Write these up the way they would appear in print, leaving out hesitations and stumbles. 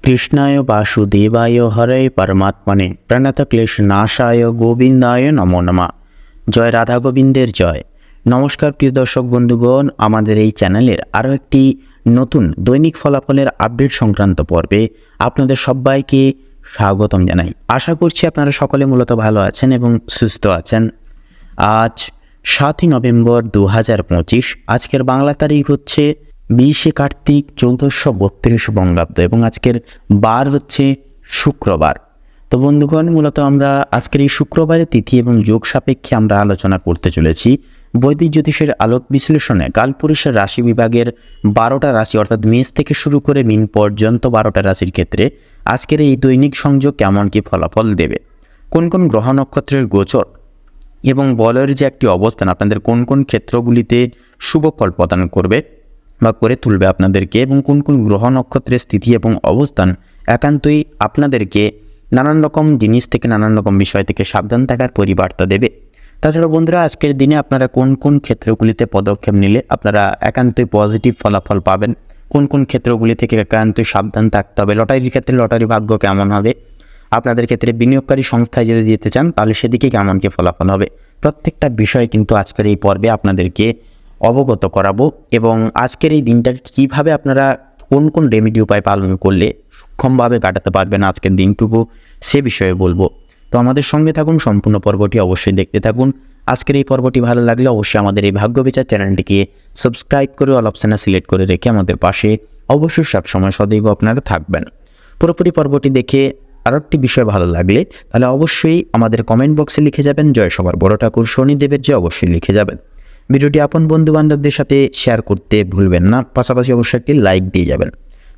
কৃষ্ণায় বাসুদেবায় হরে পরমাত্মনে প্রণতক্লেশনাশায় গোবিন্দায় নমো নমঃ। জয় রাধা গোবিন্দের জয়। নমস্কার প্রিয় দর্শক বন্ধুগণ, আমাদের এই চ্যানেলের আরও একটি নতুন দৈনিক ফলাফলের আপডেট সংক্রান্ত পর্বে আপনাদের সবাইকে স্বাগতম জানাই। আশা করছি আপনারা সকলে মূলত ভালো আছেন এবং সুস্থ আছেন। আজ 7ই নভেম্বর 2025। আজকের বাংলা তারিখ হচ্ছে 20শে কার্তিক 1432 বঙ্গাব্দ এবং আজকের বার হচ্ছে শুক্রবার। তো বন্ধুগণ, মূলত আমরা আজকের এই শুক্রবারের তিথি এবং যোগ সাপেক্ষে আমরা আলোচনা করতে চলেছি বৈদিক জ্যোতিষের আলোক বিশ্লেষণে কালপুরুষের রাশি বিভাগের 12টা রাশি অর্থাৎ মেষ থেকে শুরু করে মিন পর্যন্ত 12টা রাশির ক্ষেত্রে আজকের এই দৈনিক সংযোগ কেমন কি ফলাফল দেবে, কোন কোন গ্রহ নক্ষত্রের গোচর এবং বলয়ের যে একটি অবস্থান আপনাদের কোন কোন ক্ষেত্রগুলিতে শুভ ফল প্রদান করবে বা করে তুলবে আপনাদেরকে, এবং কোন কোন গ্রহ নক্ষত্রের স্থিতি এবং অবস্থান একান্তই আপনাদেরকে নানান রকম জিনিস থেকে নানান রকম বিষয় থেকে সাবধান থাকার পরিবার্তা দেবে। তাছাড়া বন্ধুরা, আজকের দিনে আপনারা কোন কোন ক্ষেত্রগুলিতে পদক্ষেপ নিলে আপনারা একান্তই পজিটিভ ফলাফল পাবেন, কোন কোন ক্ষেত্রগুলি থেকে একান্তই সাবধান থাকতে হবে, লটারির ক্ষেত্রে লটারি ভাগ্য কেমন হবে, আপনাদের ক্ষেত্রে বিনিয়োগকারী সংস্থায় যদি যেতে চান তাহলে সেদিকে কেমন কি ফলাফল হবে, প্রত্যেকটা বিষয় কিন্তু আজকের এই পর্বে আপনাদেরকে অবগত করাবো। এবং আজকের এই দিনটাকে কীভাবে আপনারা কোন কোন রেমেডি উপায় পালন করলে সূক্ষ্মভাবে কাটাতে পারবেন আজকের দিনটুকু, সে বিষয়ে বলবো। তো আমাদের সঙ্গে থাকুন, সম্পূর্ণ পর্বটি অবশ্যই দেখতে থাকুন। আজকের এই পর্বটি ভালো লাগলে অবশ্যই আমাদের এই ভাগ্য বিচার চ্যানেলটিকে সাবস্ক্রাইব করে অল অপশানে সিলেক্ট করে রেখে আমাদের পাশে অবশ্যই সবসময় সদৈব আপনারা থাকবেন। পুরোপুরি পর্বটি দেখে আরও একটি বিষয় ভালো লাগলে তাহলে অবশ্যই আমাদের কমেন্ট বক্সে লিখে যাবেন জয় সবার বড় ঠাকুর শনিদেবের জয়, অবশ্যই লিখে যাবেন। ভিডিওটি আপন বন্ধু বান্ধবদের সাথে শেয়ার করতে ভুলবেন না, পাশাপাশি অবশ্যই একটি লাইক দিয়ে যাবেন।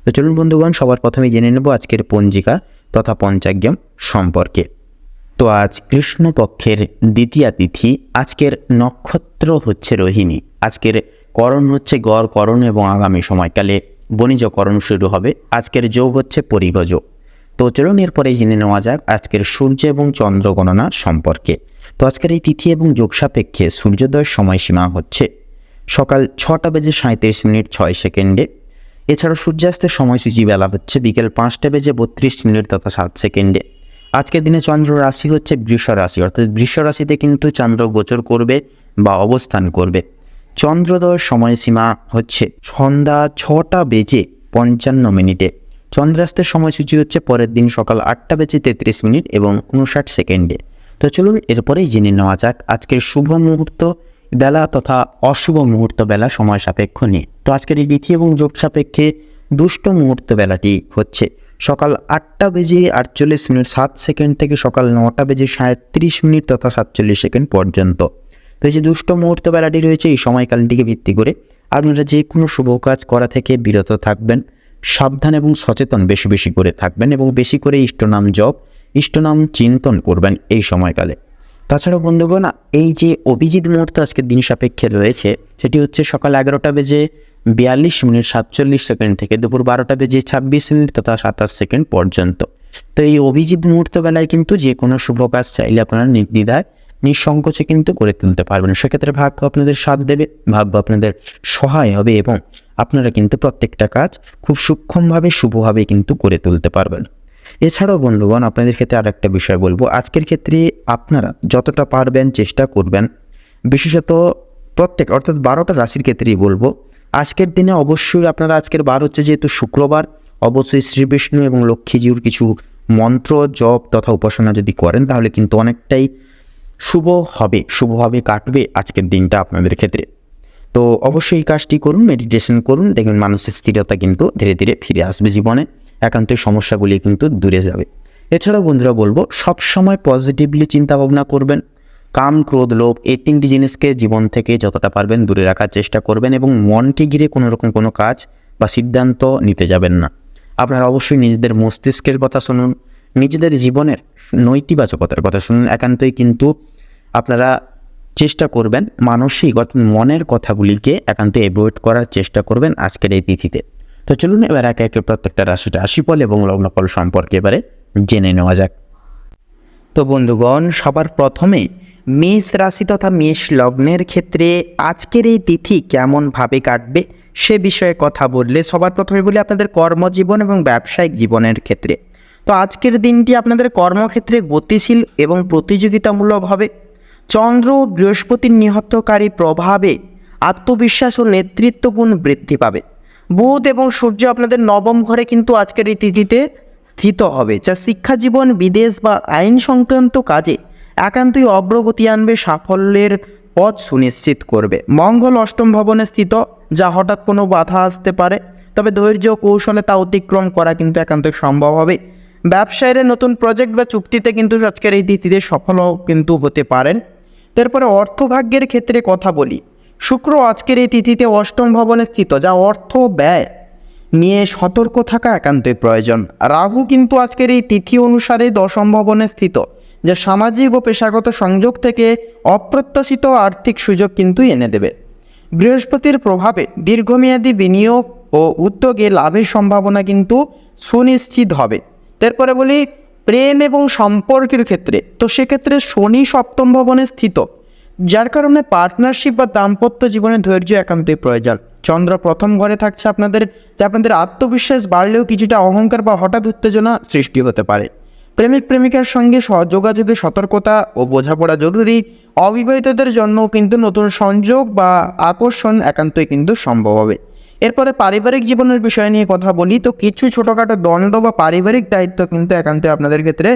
তো চলুন বন্ধুগণ, সবার প্রথমে জেনে নেব আজকের পঞ্জিকা তথা পঞ্চাঙ্গম সম্পর্কে। তো আজ কৃষ্ণপক্ষের দ্বিতীয়া তিথি, আজকের নক্ষত্র হচ্ছে রোহিণী, আজকের করণ হচ্ছে গড় করণ এবং আগামী সময়কালে বণিজ করণ শুরু হবে। আজকের যোগ হচ্ছে পরিগজ। তো চলুন এরপরে জেনে নেওয়া যাক আজকের সূর্য এবং চন্দ্র গণনা সম্পর্কে। তো আজকের এই তিথি এবং যোগ সাপেক্ষে সূর্যোদয়ের সময়সীমা হচ্ছে সকাল 6:37:06। এছাড়াও সূর্যাস্তের সময়সূচি বেলা হচ্ছে বিকেল 5:32 তথা 7। আজকের দিনে চন্দ্র রাশি হচ্ছে বৃষ রাশি, অর্থাৎ বৃষ রাশিতে কিন্তু চন্দ্র গোচর করবে বা অবস্থান করবে। চন্দ্রোদয়ের সময়সীমা হচ্ছে সন্ধ্যা 6:55। চন্দ্রাস্তের সময়সূচি হচ্ছে পরের দিন সকাল 8:33 এবং 59। তো চলুন এরপরেই জেনে নেওয়া যাক আজকের শুভ মুহূর্ত বেলা তথা অশুভ মুহূর্ত বেলা সময় সাপেক্ষ নিয়ে। তো আজকের এই তিথি এবং যোগ সাপেক্ষে দুষ্ট মুহূর্ত বেলাটি হচ্ছে সকাল 8:48 থেকে সকাল 9:37 তথা 47 পর্যন্ত। তো এই যে দুষ্ট মুহূর্ত বেলাটি রয়েছে, এই সময়কালটিকে ভিত্তি করে আপনারা যে কোনো শুভ কাজ করা থেকে বিরত থাকবেন, সাবধান এবং সচেতন বেশি বেশি করে থাকবেন এবং বেশি করে ইষ্টনাম জপ, ইষ্টনাম চিন্তন করবেন এই সময়কালে। তাছাড়াও বন্ধুগণ, এই যে অভিজিৎ মুহূর্ত আজকের দিন সাপেক্ষে রয়েছে সেটি হচ্ছে সকাল 11:42:47 থেকে দুপুর 12:26 তথা 27 পর্যন্ত। তো এই অভিজিৎ মুহূর্ত বেলায় কিন্তু যে কোনো শুভ কাজ চাইলে আপনারা নির্দ্বিধায় নিঃসংকোচে কিন্তু করে তুলতে পারবেন। সেক্ষেত্রে ভাগ্য আপনাদের সাথ দেবে, ভাগ্য আপনাদের সহায় হবে এবং আপনারা কিন্তু প্রত্যেকটা কাজ খুব সূক্ষ্মভাবে শুভভাবে কিন্তু করে তুলতে পারবেন। এছাড়াও বন্ধুগণ, আপনাদের ক্ষেত্রে আর একটা বিষয় বলবো, আজকের ক্ষেত্রে আপনারা যতটা পারবেন চেষ্টা করবেন, বিশেষত প্রত্যেক অর্থাৎ 12টা রাশির ক্ষেত্রেই বলবো, আজকের দিনে অবশ্যই আপনারা আজকের বার হচ্ছে যেহেতু শুক্রবার, অবশ্যই শ্রী বিষ্ণু এবং লক্ষ্মীজির কিছু মন্ত্র জপ তথা উপাসনা যদি করেন তাহলে কিন্তু অনেকটাই শুভ হবে, শুভভাবে কাটবে আজকের দিনটা আপনাদের ক্ষেত্রে। তো অবশ্যই এই কাজটি করুন, মেডিটেশন করুন, দেখবেন মানসিক স্থিরতা কিন্তু ধীরে ধীরে ফিরে আসবে জীবনে, একান্তই সমস্যাগুলি কিন্তু দূরে যাবে। এছাড়াও বন্ধুরা বলবো, সবসময় পজিটিভলি চিন্তা ভাবনা করবেন, কাম ক্রোধ লোভ এই তিনটি জিনিসকে জীবন থেকে যতটা পারবেন দূরে রাখার চেষ্টা করবেন এবং মনকে ঘিরে কোনো রকম কোনো কাজ বা সিদ্ধান্ত নিতে যাবেন না। আপনারা অবশ্যই নিজেদের মস্তিষ্কের কথা শুনুন, নিজেদের জীবনের নৈতিবাচকতার কথা শুনুন, একান্তই কিন্তু আপনারা চেষ্টা করবেন মানসিক অর্থাৎ মনের কথাগুলিকে একান্ত অ্যাভয়েড করার চেষ্টা করবেন আজকের এই তিথিতে। তো চলুন এবার একে একে প্রত্যেকটা রাশিফল এবং লগ্নফল সম্পর্কে এবারে জেনে নেওয়া যাক। তো বন্ধুগণ, সবার প্রথমে মেষ রাশি তথা মেষ লগ্নের ক্ষেত্রে আজকের এই তিথি কেমনভাবে কাটবে সে বিষয়ে কথা বললে সবার প্রথমে বলি আপনাদের কর্মজীবন এবং ব্যবসায়িক জীবনের ক্ষেত্রে। তো আজকের দিনটি আপনাদের কর্মক্ষেত্রে গতিশীল এবং প্রতিযোগিতামূলক হবে। চন্দ্র ও বৃহস্পতির নিহতকারী প্রভাবে আত্মবিশ্বাস ও নেতৃত্বগুণ বৃদ্ধি পাবে। বুধ এবং সূর্য আপনাদের নবম ঘরে কিন্তু আজকের এই তিথিতে স্থিত হবে, যা শিক্ষা জীবন, বিদেশ বা আইন সংক্রান্ত কাজে একান্তই অগ্রগতি আনবে, সাফল্যের পথ সুনিশ্চিত করবে। মঙ্গল অষ্টম ভবনে স্থিত, যা হঠাৎ কোনো বাধা আসতে পারে, তবে ধৈর্য ও কৌশলে তা অতিক্রম করা কিন্তু একান্তই সম্ভব হবে। ব্যবসায়ীরা নতুন প্রজেক্ট বা চুক্তিতে কিন্তু আজকের এই তিথিতে সফলও কিন্তু হতে পারেন। তারপরে অর্থভাগ্যের ক্ষেত্রে কথা বলি। শুক্র আজকের এই তিথিতে অষ্টম ভবনে স্থিত, যা অর্থ ব্যয় নিয়ে সতর্ক থাকা একান্তই প্রয়োজন। রাহু কিন্তু আজকের এই তিথি অনুসারে দশম ভবনে স্থিত, যা সামাজিক ও পেশাগত সংযোগ থেকে অপ্রত্যাশিত আর্থিক সুযোগ কিন্তু এনে দেবে। বৃহস্পতির প্রভাবে দীর্ঘমেয়াদী বিনিয়োগ ও উদ্যোগে লাভের সম্ভাবনা কিন্তু সুনিশ্চিত হবে। তারপরে বলি প্রেম এবং সম্পর্কের ক্ষেত্রে। তো সেক্ষেত্রে শনি সপ্তম ভবনে স্থিত, যার কারণে পার্টনারশিপ বা দাম্পত্য জীবনে ধৈর্য একান্তই প্রয়োজন। চন্দ্র প্রথম ঘরে থাকছে আপনাদের আত্মবিশ্বাস বাড়লেও কিছুটা অহংকার বা হঠাৎ উত্তেজনা সৃষ্টি হতে পারে। প্রেমিক প্রেমিকার সঙ্গে যোগাযোগে সতর্কতা ও বোঝাপড়া জরুরি। অবিবাহিতদের জন্য কিন্তু নতুন সংযোগ বা আকর্ষণ একান্তই কিন্তু সম্ভব হবে। এরপরে পারিবারিক জীবনের বিষয় নিয়ে কথা বলি। তো কিছু ছোটোখাটো দ্বন্দ্ব বা পারিবারিক দায়িত্ব কিন্তু একান্তই আপনাদের ক্ষেত্রে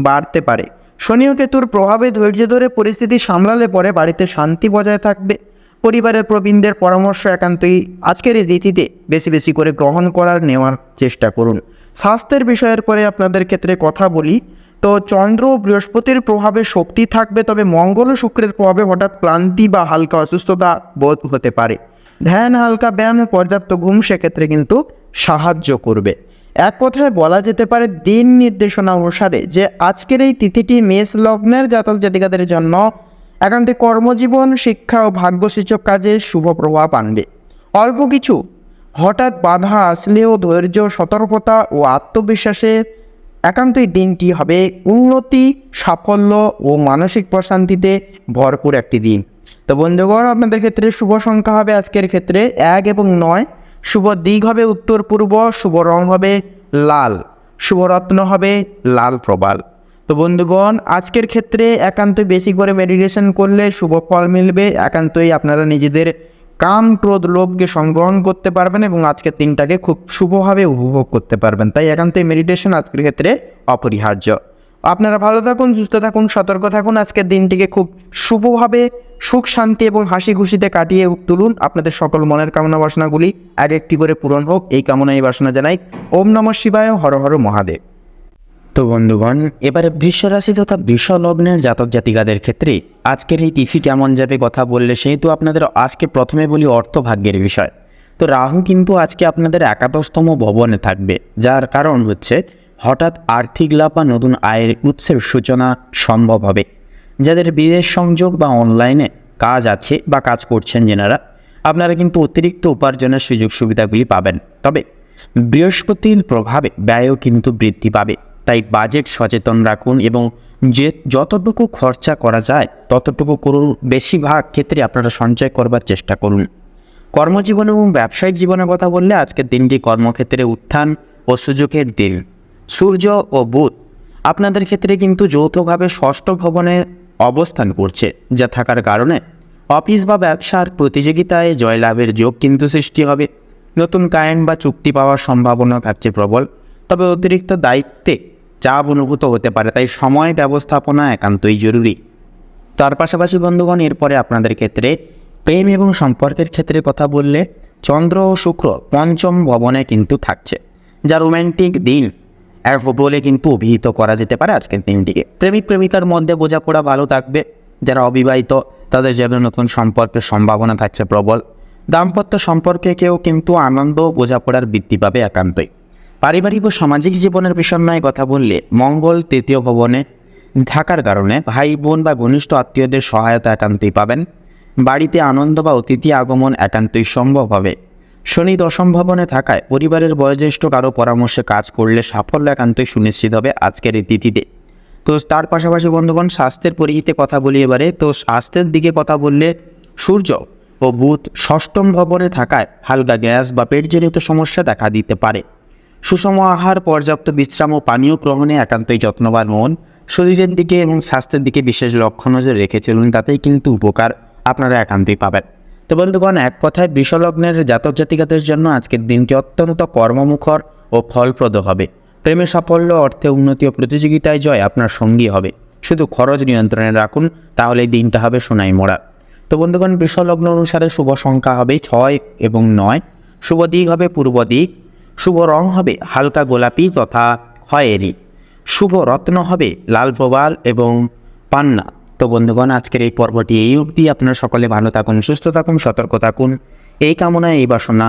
বাড়তে পারে। শনি ও কেতুর প্রভাবে ধৈর্য ধরে পরিস্থিতি সামলালে পরে বাড়িতে শান্তি বজায় থাকবে। পরিবারের প্রবীণদের পরামর্শ একান্তই আজকের এই তিথিতে বেশি বেশি করে গ্রহণ করার নেওয়ার চেষ্টা করুন। স্বাস্থ্যের বিষয়ের পরে আপনাদের ক্ষেত্রে কথা বলি। তো চন্দ্র ও বৃহস্পতির প্রভাবে শক্তি থাকবে, তবে মঙ্গল ও শুক্রের প্রভাবে হঠাৎ ক্লান্তি বা হালকা অসুস্থতা বোধ হতে পারে। ধ্যান, হালকা ব্যায়াম ও পর্যাপ্ত ঘুম সেক্ষেত্রে কিন্তু সাহায্য করবে। এক কথায় বলা যেতে পারে দিন নির্দেশনা অনুসারে যে আজকের এই তিথিটি মেষ লগ্নের জাতক জাতিকাদের জন্য একান্তই কর্মজীবন, শিক্ষা ও ভাগ্যসূচক কাজে শুভ প্রভাব আনবে। অল্প কিছু হঠাৎ বাধা আসলেও ধৈর্য, সতর্কতা ও আত্মবিশ্বাসে একান্তই দিনটি হবে উন্নতি, সাফল্য ও মানসিক প্রশান্তিতে ভরপুর একটি দিন। তো বন্ধুগণ, আপনাদের ক্ষেত্রে শুভ সংখ্যা হবে আজকের ক্ষেত্রে 1 এবং 9। শুভ দিক হবে উত্তর পূর্ব, শুভ রং হবে লাল, শুভ রত্ন হবে লাল প্রবাল। তো বন্ধুগণ, আজকের ক্ষেত্রে একান্তই বেশি করে মেডিটেশন করলে শুভ ফল মিলবে। একান্তই আপনারা নিজেদের কাম, ক্রোধ, লোভকে সংগ্রহণ করতে পারবেন এবং আজকের দিনটাকে খুব শুভভাবে উপভোগ করতে পারবেন। তাই একান্তই মেডিটেশন আজকের ক্ষেত্রে অপরিহার্য। আপনারা ভালো থাকুন, সুস্থ থাকুন, সতর্ক থাকুন। আজকের দিনটিকে খুব শুভভাবে সুখ, শান্তি এবং হাসি খুশিতে কাটিয়ে তুলুন। আপনাদের সকল মনের কামনা বাসনাগুলি এক একটি করে পূরণ হোক, এই কামনাই বাসনা জানাই। ওম নমঃ শিবায়, হর হর মহাদেব। তো বন্ধুগণ, এবারে বৃষ রাশি তথা বৃষ লগ্নের জাতক জাতিকাদের ক্ষেত্রে আজকের এই তিথি কেমন যাবে কথা বললে সেহেতু আপনাদের আজকে প্রথমে বলি অর্থভাগ্যের বিষয়। তো রাহু কিন্তু আজকে আপনাদের একাদশতম ভবনে থাকবে, যার কারণ হচ্ছে হঠাৎ আর্থিক লাভ বা নতুন আয়ের উৎসের সূচনা সম্ভব হবে। যাদের বিদেশ সংযোগ বা অনলাইনে কাজ আছে বা কাজ করছেন যেনারা, আপনারা কিন্তু অতিরিক্ত উপার্জনের সুযোগ সুবিধাগুলি পাবেন। তবে বৃহস্পতির প্রভাবে ব্যয়ও কিন্তু বৃদ্ধি পাবে, তাই বাজেট সচেতন রাখুন এবং যতটুকু খরচা করা যায় ততটুকু করুন। বেশিরভাগ ক্ষেত্রে আপনারা সঞ্চয় করবার চেষ্টা করুন। কর্মজীবন এবং ব্যবসায়িক জীবনের কথা বললে আজকের দিনটি কর্মক্ষেত্রে উত্থান ও সুযোগের দিন। সূর্য ও বুধ আপনাদের ক্ষেত্রে কিন্তু যৌথভাবে ষষ্ঠ ভবনে অবস্থান করছে, যা থাকার কারণে অফিস বা ব্যবসার প্রতিযোগিতায় জয়লাভের যোগ কিন্তু সৃষ্টি হবে। নতুন ক্লায়েন্ট বা চুক্তি পাওয়ার সম্ভাবনা থাকছে প্রবল, তবে অতিরিক্ত দায়িত্বে চাপ অনুভূত হতে পারে, তাই সময় ব্যবস্থাপনা একান্তই জরুরি। তার পাশাপাশি বন্ধুগণ, এরপরে আপনাদের ক্ষেত্রে প্রেম এবং সম্পর্কের ক্ষেত্রে কথা বললে চন্দ্র ও শুক্র পঞ্চম ভবনে কিন্তু থাকছে, যা রোম্যান্টিক দিন বলে কিন্তু অভিহিত করা যেতে পারে আজকের দিনটিকে। প্রেমিক প্রেমিকার মধ্যে বোঝাপড়া ভালো থাকবে। যারা অবিবাহিত তাদের জন্য নতুন সম্পর্কের সম্ভাবনা থাকছে প্রবল। দাম্পত্য সম্পর্কে কেউ কিন্তু আনন্দ ও বোঝাপড়ার বৃদ্ধি পাবে একান্তই। পারিবারিক ও সামাজিক জীবনের বিষয়ে কথা বললে মঙ্গল তৃতীয় ভবনে থাকার কারণে ভাই বোন বা ঘনিষ্ঠ আত্মীয়দের সহায়তা একান্তই পাবেন। বাড়িতে আনন্দ বা অতিথি আগমন একান্তই সম্ভব হবে। শনি দশম ভবনে থাকায় পরিবারের বয়োজ্যেষ্ঠ কারো পরামর্শে কাজ করলে সাফল্য একান্তই সুনিশ্চিত হবে আজকের এই তিথিতে। তো তার পাশাপাশি বন্ধুগণ স্বাস্থ্যের পরিহিতে কথা বলি এবারে। তো স্বাস্থ্যের দিকে কথা বললে সূর্য ও বুধ ষষ্ঠম ভবনে থাকায় হালকা গ্যাস বা পেটজনিত সমস্যা দেখা দিতে পারে। সুষম আহার, পর্যাপ্ত বিশ্রাম ও পানীয় গ্রহণে একান্তই যত্নবান মন, শরীরের দিকে এবং স্বাস্থ্যের দিকে বিশেষ লক্ষ্য নজর রেখে চলুন, তাতেই কিন্তু উপকার আপনারা একান্তই পাবেন। তো বন্ধুগণ, এক কথায় বৃষলগ্নের জাতক জাতিকাদের জন্য আজকের দিনটি অত্যন্ত কর্মমুখর ও ফলপ্রদ হবে। প্রেমে সাফল্য, অর্থে উন্নতি ও প্রতিযোগিতায় জয় আপনার সঙ্গী হবে। শুধু খরচ নিয়ন্ত্রণে রাখুন, তাহলে এই দিনটা হবে সোনাই মোড়া। তো বন্ধুগণ, বৃষলগ্ন অনুসারে শুভ সংখ্যা হবে 6 এবং 9, শুভ দিক হবে পূর্ব দিক, শুভ রং হবে হালকা গোলাপি তথা খয়েরি, শুভ রত্ন হবে লাল প্রবাল এবং পান্না। তো বন্ধুগণ, আজকের এই পর্বটি এই অবধি। আপনারা সকলে ভালো থাকুন, সুস্থ থাকুন, সতর্ক থাকুন, এই কামনায় এই বাসনা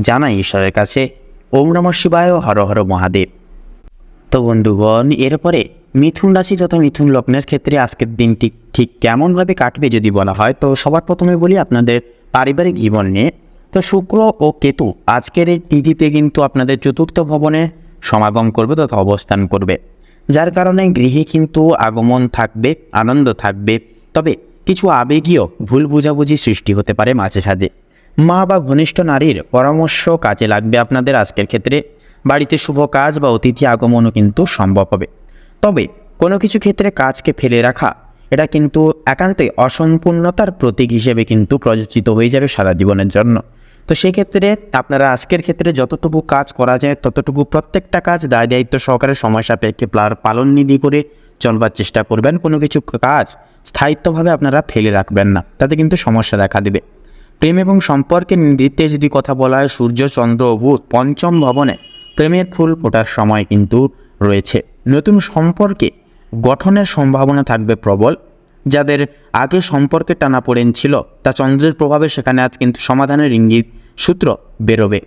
জানাই ঈশ্বরের কাছে। ওম নমঃ শিবায়, হর হর মহাদেব। তো বন্ধুগণ, এরপরে মিথুন রাশি তথা মিথুন লগ্নের ক্ষেত্রে আজকের দিনটি ঠিক কেমনভাবে কাটবে যদি বলা হয়, তো সবার প্রথমে বলি আপনাদের পারিবারিক জীবন নিয়ে। তো শুক্র ও কেতু আজকের এই তিথিতে কিন্তু আপনাদের চতুর্থ ভবনে সমাগম করবে তথা অবস্থান করবে, যার কারণে গৃহে কিন্তু আগমন থাকবে, আনন্দ থাকবে। তবে কিছু আবেগীয় ভুল বোঝাবুঝি সৃষ্টি হতে পারে মাঝে সাঝে। মা বা ঘনিষ্ঠ নারীর পরামর্শ কাজে লাগবে আপনাদের আজকের ক্ষেত্রে। বাড়িতে শুভ কাজ বা অতিথি আগমনও কিন্তু সম্ভব হবে। তবে কোনো কিছু ক্ষেত্রে কাজকে ফেলে রাখা, এটা কিন্তু একান্তই অসম্পূর্ণতার প্রতীক হিসেবে কিন্তু প্রযোজিত হয়ে যাবে সারা জীবনের জন্য। তো সেক্ষেত্রে আপনারা আজকের ক্ষেত্রে যতটুকু কাজ করা যায় ততটুকু প্রত্যেকটা কাজ দায় দায়িত্ব সহকারে সময় সাপেক্ষে পালন নিধি করে চলবার চেষ্টা করবেন। কোনো কিছু কাজ স্থায়িত্বভাবে আপনারা ফেলে রাখবেন না, তাতে কিন্তু সমস্যা দেখা দেবে। প্রেম এবং সম্পর্কের নিধিত্বে যদি কথা বলা হয়, সূর্য, চন্দ্র ও বুধ পঞ্চম ভবনে প্রেমের ফুল ফোটার সময় কিন্তু রয়েছে। নতুন সম্পর্কে গঠনের সম্ভাবনা থাকবে প্রবল। যাদের আগে সম্পর্কে টানাপোড়েন ছিল, তা চন্দ্রের প্রভাবে সেখানে আজ কিন্তু সমাধানের ইঙ্গিত সূত্র বেরোবে।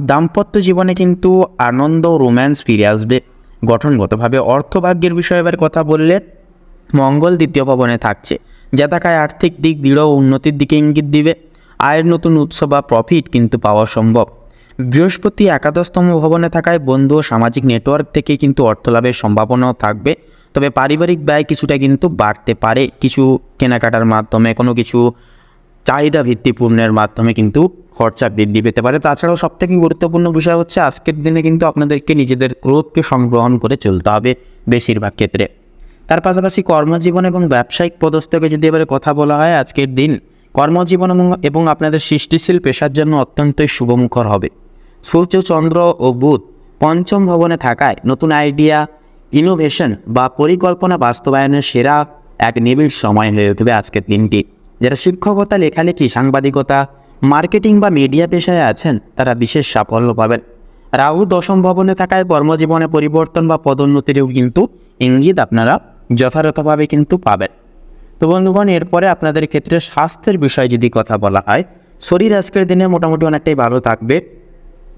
দাম্পত্য জীবনে কিন্তু আনন্দ, রোম্যান্স ফিরে আসবে। গঠনগতভাবে অর্থভাগ্যের বিষয়ে এবার কথা বললে মঙ্গল দ্বিতীয় ভবনে থাকছে, যা তাকায় আর্থিক দিক দৃঢ় ও উন্নতির দিকে ইঙ্গিত দিবে। আয়ের নতুন উৎস বা প্রফিট কিন্তু পাওয়া সম্ভব। বৃহস্পতি একাদশতম ভবনে থাকায় বন্ধু ও সামাজিক নেটওয়ার্ক থেকে কিন্তু অর্থলাভের সম্ভাবনাও থাকবে। তবে পারিবারিক ব্যয় কিছুটা কিন্তু বাড়তে পারে, কিছু কেনাকাটার মাধ্যমে, কোনো কিছু চাহিদা ভিত্তিপূর্ণের মাধ্যমে কিন্তু খরচা বৃদ্ধি পেতে পারে। তাছাড়াও সবথেকে গুরুত্বপূর্ণ বিষয় হচ্ছে আজকের দিনে কিন্তু আপনাদেরকে নিজেদের ক্রোধকে সংগ্রহণ করে চলতে হবে বেশিরভাগ ক্ষেত্রে। তার পাশাপাশি কর্মজীবন এবং ব্যবসায়িক পদস্থকে যদি এবারে কথা বলা হয়, আজকের দিন কর্মজীবন এবং আপনাদের সৃষ্টিশীল পেশার জন্য অত্যন্তই শুভমুখর হবে। সূর্য, চন্দ্র ও বুধ পঞ্চম ভবনে থাকায় নতুন আইডিয়া, ইনোভেশন বা পরিকল্পনা বাস্তবায়নের সেরা এক নিবিড় সময় হয়ে উঠবে আজকের দিনটি। যারা শিক্ষকতা, লেখালেখি, সাংবাদিকতা, মার্কেটিং বা মিডিয়া পেশায় আছেন, তারা বিশেষ সাফল্য পাবেন। রাহু দশম ভবনে থাকায় কর্মজীবনে পরিবর্তন বা পদোন্নতিরও কিন্তু ইঙ্গিত আপনারা যথাযথভাবে কিন্তু পাবেন। তো বন্ধুগণ, এরপরে আপনাদের ক্ষেত্রে স্বাস্থ্যের বিষয়ে যদি কথা বলা হয়, শরীর আজকের দিনে মোটামুটি অনেকটাই ভালো থাকবে।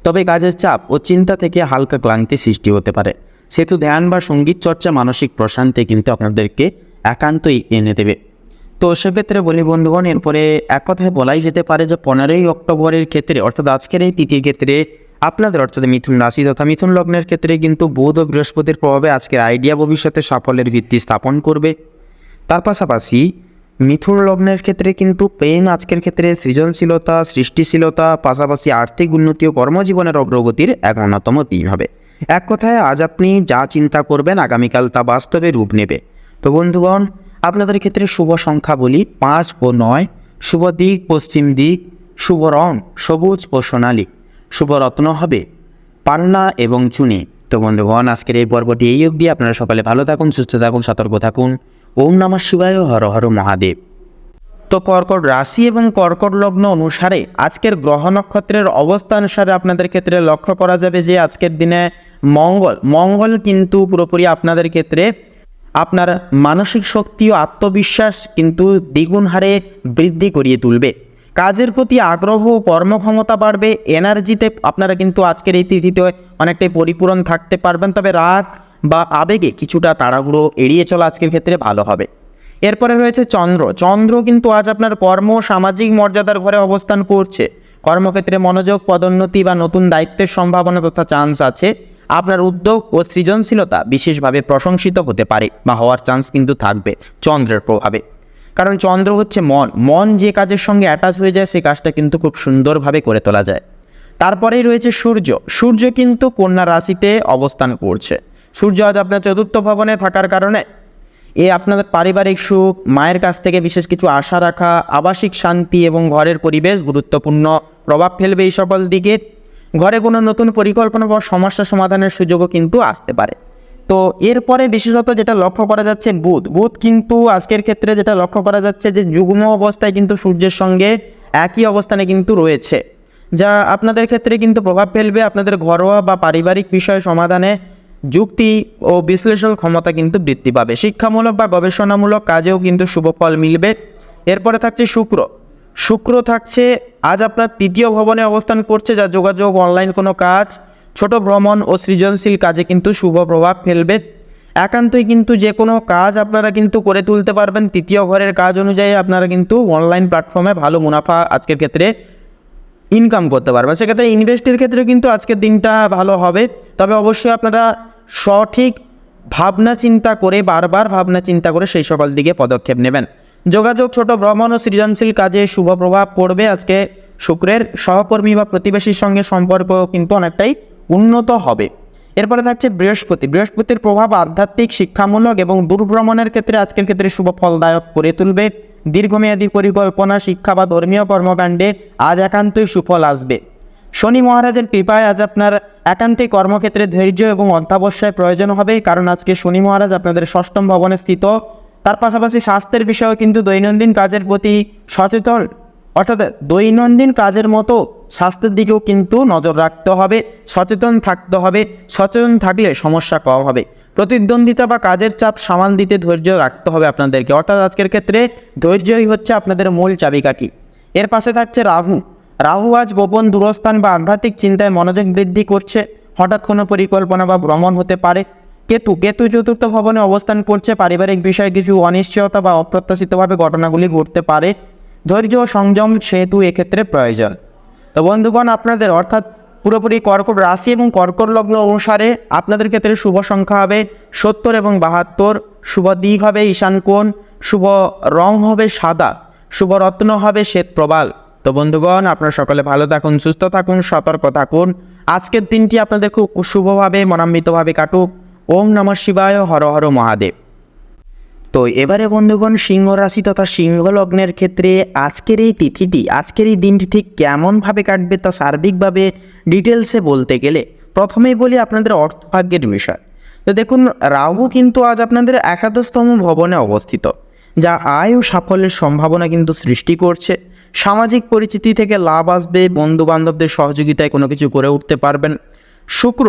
তবে কাজের চাপ ও চিন্তা থেকে হালকা ক্লান্তি সৃষ্টি হতে পারে। সেহেতু ধ্যান বা সঙ্গীত চর্চা মানসিক প্রশান্তি কিন্তু আপনাদেরকে একান্তই এনে দেবে। তো সেক্ষেত্রে বলি বন্ধুগণ, এরপরে এক কথায় বলাই যেতে পারে যে 15ই অক্টোবরের ক্ষেত্রে, অর্থাৎ আজকের এই তিথির ক্ষেত্রে আপনাদের, অর্থাৎ মিথুন রাশি তথা মিথুন লগ্নের ক্ষেত্রে কিন্তু বুধ ও বৃহস্পতির প্রভাবে আজকের আইডিয়া ভবিষ্যতে সাফল্যের ভিত্তি স্থাপন করবে। তার পাশাপাশি মিথুন লগ্নের ক্ষেত্রে কিন্তু প্রেম আজকের ক্ষেত্রে সৃজনশীলতা, সৃষ্টিশীলতা, পাশাপাশি আর্থিক উন্নতি ও কর্মজীবনের অগ্রগতির এক অন্যতম দিন হবে। এক কথায় আজ আপনি যা চিন্তা করবেন আগামীকাল তা বাস্তবে রূপ নেবে। তো বন্ধুগণ, আপনাদের ক্ষেত্রে শুভ সংখ্যা বলি 5 ও 9, শুভ দিক পশ্চিম দিক, শুভ রং সবুজ ও সোনালী, শুভ রত্ন হবে পান্না এবং চুনি। তো বন্ধুগণ, আজকের এই পর্বটি এই অবধি। আপনারা সকালে ভালো থাকুন, সুস্থ থাকুন, সতর্ক থাকুন। ওম নমঃ শিবায়, হর হর মহাদেব। তো কর্কট রাশি এবং কর্কট লগ্ন অনুসারে আজকের গ্রহ নক্ষত্রের অবস্থা অনুসারে আপনাদের ক্ষেত্রে লক্ষ্য করা যাবে যে আজকের দিনে মঙ্গল কিন্তু পুরোপুরি আপনাদের ক্ষেত্রে আপনার মানসিক শক্তি ও আত্মবিশ্বাস কিন্তু দ্বিগুণ হারে বৃদ্ধি করিয়ে তুলবে। কাজের প্রতি আগ্রহ ও কর্মক্ষমতা বাড়বে। এনার্জিতে আপনারা কিন্তু আজকের এই তিথিতে অনেকটাই পরিপূরণ থাকতে পারবেন। তবে রাগ বা আবেগে কিছুটা তাড়াহুড়ো এড়িয়ে চলা আজকের ক্ষেত্রে ভালো হবে। এরপরে রয়েছে চন্দ্র কিন্তু আজ আপনার কর্ম সামাজিক মর্যাদার ঘরে অবস্থান করছে। কর্মক্ষেত্রে মনোযোগ, পদোন্নতি বা নতুন দায়িত্বের সম্ভাবনা তথা চান্স আছে। আপনার উদ্যোগ ও সৃজনশীলতা বিশেষভাবে প্রশংসিত হতে পারে বা হওয়ার চান্স কিন্তু থাকবে চন্দ্রের প্রভাবে। কারণ চন্দ্র হচ্ছে মন যে কাজের সঙ্গে অ্যাটাচ হয়ে যায় সে কাজটা কিন্তু খুব সুন্দরভাবে করে তোলা যায়। তারপরেই রয়েছে সূর্য কিন্তু কন্যা রাশিতে অবস্থান করছে। সূর্য আজ আপনার চতুর্থ ভবনে থাকার কারণে আপনাদের পারিবারিক সুখ, মায়ের কাছ থেকে বিশেষ কিছু আশা রাখা, আবাসিক শান্তি এবং ঘরের পরিবেশ গুরুত্বপূর্ণ প্রভাব ফেলবে এই সকল দিকে। ঘরে কোনো নতুন পরিকল্পনা বা সমস্যা সমাধানের সুযোগও কিন্তু আসতে পারে। তো এরপরে বিশেষত যেটা লক্ষ্য করা যাচ্ছে বুধ কিন্তু আজকের ক্ষেত্রে যেটা লক্ষ্য করা যাচ্ছে যে যুগ্ম অবস্থায় কিন্তু সূর্যের সঙ্গে একই অবস্থানে কিন্তু রয়েছে, যা আপনাদের ক্ষেত্রে কিন্তু প্রভাব ফেলবে আপনাদের ঘরোয়া বা পারিবারিক বিষয় সমাধানে যুক্তি ও বিশ্লেষণ ক্ষমতা কিন্তু বৃদ্ধি পাবে। শিক্ষামূলক বা গবেষণামূলক কাজেও কিন্তু শুভ ফল মিলবে। এরপরে থাকছে শুক্র থাকছে আজ আপনার তৃতীয় ভবনে অবস্থান করছে, যা যোগাযোগ, অনলাইন কোনো কাজ, ছোট ভ্রমণ ও সৃজনশীল কাজে কিন্তু শুভ প্রভাব ফেলবে। একান্তই কিন্তু যে কোনো কাজ আপনারা কিন্তু করে তুলতে পারবেন। তৃতীয় ঘরের কাজ অনুযায়ী আপনারা কিন্তু অনলাইন প্ল্যাটফর্মে ভালো মুনাফা আজকের ক্ষেত্রে ইনকাম করতে পারবেন। সেক্ষেত্রে ইনভেস্টের ক্ষেত্রে কিন্তু আজকের দিনটা ভালো হবে। তবে অবশ্যই আপনারা সঠিক বারবার ভাবনা চিন্তা করে সেই সকল দিকে পদক্ষেপ নেবেন। যোগাযোগ, ছোট ভ্রমণ ও সৃজনশীল কাজে শুভ প্রভাব পড়বে। আজকে শুক্রের সহকর্মী বা প্রতিবেশীর সঙ্গে সম্পর্ক কিন্তু অনেকটাই উন্নত হবে। এরপরে থাকছে বৃহস্পতির প্রভাব আধ্যাত্মিক, শিক্ষামূলক এবং দূরভ্রমণের ক্ষেত্রে আজকের ক্ষেত্রে শুভ ফলদায়ক করে তুলবে। দীর্ঘমেয়াদী পরিকল্পনা, শিক্ষা বা ধর্মীয় কর্মকাণ্ডে আজ একান্তই সুফল আসবে। শনি মহারাজের কৃপায় আজ আপনার একান্তই কর্মক্ষেত্রে ধৈর্য এবং অধ্যাবসায় প্রয়োজন হবে, কারণ আজকে শনি মহারাজ আপনাদের ষষ্ঠম ভবনে স্থিত। তার পাশাপাশি স্বাস্থ্যের বিষয়েও কিন্তু দৈনন্দিন কাজের প্রতি সচেতন, অর্থাৎ দৈনন্দিন কাজের মতো স্বাস্থ্যের দিকেও কিন্তু নজর রাখতে হবে, সচেতন থাকতে হবে। সচেতন থাকলে সমস্যা কম হবে। প্রতিদ্বন্দ্বিতা বা কাজের চাপ সামাল দিতে ধৈর্য রাখতে হবে আপনাদেরকে, অর্থাৎ আজকের ক্ষেত্রে ধৈর্যই হচ্ছে আপনাদের মূল চাবিকাঠি। এর পাশে থাকছে রাহু আজ গোপন দূরস্থান বা আধ্যাত্মিক চিন্তায় মনোযোগ বৃদ্ধি করছে। হঠাৎ কোনো পরিকল্পনা বা ভ্রমণ হতে পারে। কেতু চতুর্থ ভবনে অবস্থান করছে। পারিবারিক বিষয়ে কিছু অনিশ্চয়তা বা অপ্রত্যাশিতভাবে ঘটনাগুলি ঘটতে পারে। ধৈর্য ও সংযম সেহেতু এক্ষেত্রে প্রয়োজন। তো বন্ধুগণ, আপনাদের অর্থাৎ পুরোপুরি কর্কট রাশি এবং কর্কট লগ্ন অনুসারে আপনাদের ক্ষেত্রে শুভ সংখ্যা হবে 70 এবং 72, শুভ দিক হবে ঈশান কোণ, শুভ রং হবে সাদা, শুভ রত্ন হবে শ্বেত প্রবাল। তো বন্ধুগণ, আপনারা সকলে ভালো থাকুন, সুস্থ থাকুন, সতর্ক থাকুন। আজকের দিনটি আপনাদের খুব শুভভাবে মনান্বিতভাবে কাটুক। ওম নমঃ শিবায়, হর হর মহাদেব। তো এবারে বন্ধুগণ, সিংহ রাশি তথা সিংহ লগ্নের ক্ষেত্রে আজকের এই দিনটি ঠিক কেমনভাবে কাটবে তা সার্বিকভাবে ডিটেলসে বলতে গেলে প্রথমেই বলি আপনাদের অর্থভাগ্যের বিষয়। তো দেখুন, রাহু কিন্তু আজ আপনাদের একাদশতম ভবনে অবস্থিত, যা আয় ও সাফল্যের সম্ভাবনা কিন্তু সৃষ্টি করছে। সামাজিক পরিচিতি থেকে লাভ আসবে, বন্ধুবান্ধবদের সহযোগিতায় কোনো কিছু করে উঠতে পারবেন। শুক্র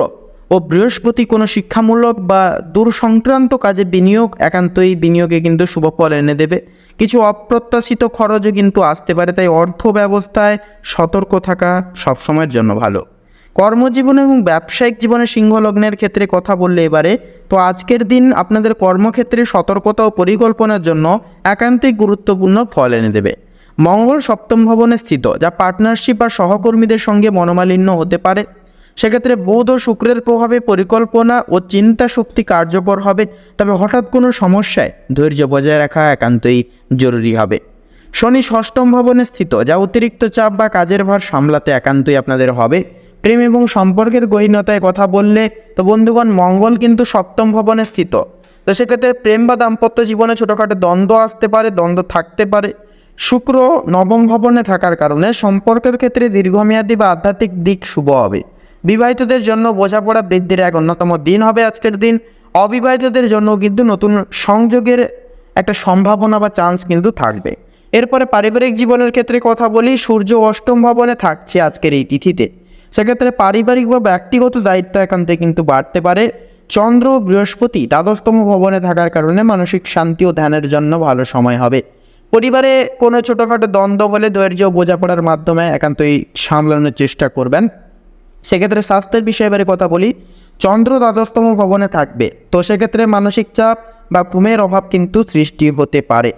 ও বৃহস্পতি কোনো শিক্ষামূলক বা দূর সংক্রান্ত কাজে একান্তই বিনিয়োগে কিন্তু শুভ ফল এনে দেবে। কিছু অপ্রত্যাশিত খরচও কিন্তু আসতে পারে, তাই অর্থ ব্যবস্থায় সতর্ক থাকা সবসময়ের জন্য ভালো। কর্মজীবন এবং ব্যবসায়িক জীবনে সিংহ লগ্নের ক্ষেত্রে কথা বললে এবারে, তো আজকের দিন আপনাদের কর্মক্ষেত্রে সতর্কতা ও পরিকল্পনার জন্য একান্তই গুরুত্বপূর্ণ ফল এনে দেবে। মঙ্গল সপ্তম ভবনে স্থিত, যা পার্টনারশিপ বা সহকর্মীদের সঙ্গে মনোমালিন্য হতে পারে। সেক্ষেত্রে বুধ ও শুক্রের প্রভাবে পরিকল্পনা ও চিন্তা শক্তি কার্যকর হবে, তবে হঠাৎ কোনো সমস্যায় ধৈর্য বজায় রাখা একান্তই জরুরি হবে। শনি ষষ্ঠম ভবনে স্থিত, যা অতিরিক্ত চাপ বা কাজের ভার সামলাতে একান্তই আপনাদের হবে। প্রেম এবং সম্পর্কের গহীনতায় কথা বললে, তো বন্ধুগণ, মঙ্গল কিন্তু সপ্তম ভবনে স্থিত। তো সেক্ষেত্রে প্রেম বা দাম্পত্য জীবনে ছোটোখাটো দ্বন্দ্ব আসতে পারে, দ্বন্দ্ব থাকতে পারে। শুক্র নবম ভবনে থাকার কারণে সম্পর্কের ক্ষেত্রে দীর্ঘমেয়াদী বা আধ্যাত্মিক দিক শুভ হবে। বিবাহিতদের জন্য বোঝাপড়া বৃদ্ধির এক অন্যতম দিন হবে আজকের দিন। অবিবাহিতদের জন্য কিন্তু নতুন সংযোগের একটা সম্ভাবনা বা চান্স কিন্তু থাকবে। এরপরে পারিবারিক জীবনের ক্ষেত্রে কথা বলি। সূর্য অষ্টম ভবনে থাকছে আজকের এই তিথিতে, সেক্ষেত্রে পারিবারিক বা ব্যক্তিগত দায়িত্ব একান্তে কিন্তু বাড়তে পারে। চন্দ্র ও বৃহস্পতি দ্বাদশতম ভবনে থাকার কারণে মানসিক শান্তি ও ধ্যানের জন্য ভালো সময় হবে। পরিবারে কোনো ছোটোখাটো দ্বন্দ্ব হলে ধৈর্য ও বোঝাপড়ার মাধ্যমে একান্তই সামলানোর চেষ্টা করবেন। সেক্ষেত্রে স্বাস্থ্যের বিষয়ে এবারে কথা বলি। চন্দ্র দ্বাদশতম ভবনে থাকবে, তো সেক্ষেত্রে মানসিক চাপ বা ঘুমের অভাব কিন্তু সৃষ্টি হতে পারে।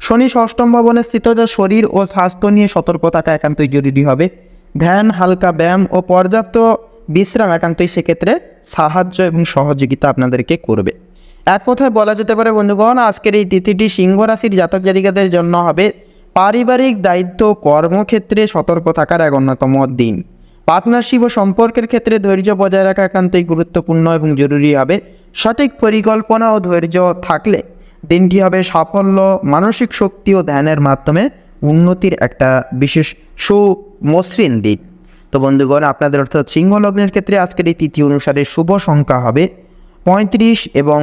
শনি ষষ্ঠম ভবনে স্থিত, যা শরীর ও স্বাস্থ্য নিয়ে সতর্ক থাকা একান্তই জরুরি হবে। ধ্যান, হালকা ব্যায়াম ও পর্যাপ্ত বিশ্রাম একান্তই সেক্ষেত্রে সাহায্য এবং সহযোগিতা আপনাদেরকে করবে। এক কথায় বলা যেতে পারে বন্ধুগণ, আজকের এই তিথিটি সিংহ রাশির জাতক জাতিকাদের জন্য হবে পারিবারিক দায়িত্ব কর্মক্ষেত্রে সতর্ক থাকার এক অন্যতম দিন। পার্টনারশিপ ও সম্পর্কের ক্ষেত্রে ধৈর্য বজায় রাখা একান্তই গুরুত্বপূর্ণ এবং জরুরি হবে। সঠিক পরিকল্পনা ও ধৈর্য থাকলে দিনটি হবে সাফল্য, মানসিক শক্তি ও ধ্যানের মাধ্যমে উন্নতির একটা বিশেষ সুমসৃণ দিন। তো বন্ধুগণ, আপনাদের অর্থাৎ সিংহ লগ্নের ক্ষেত্রে আজকের এই তিথি অনুসারে শুভ সংখ্যা হবে 35 এবং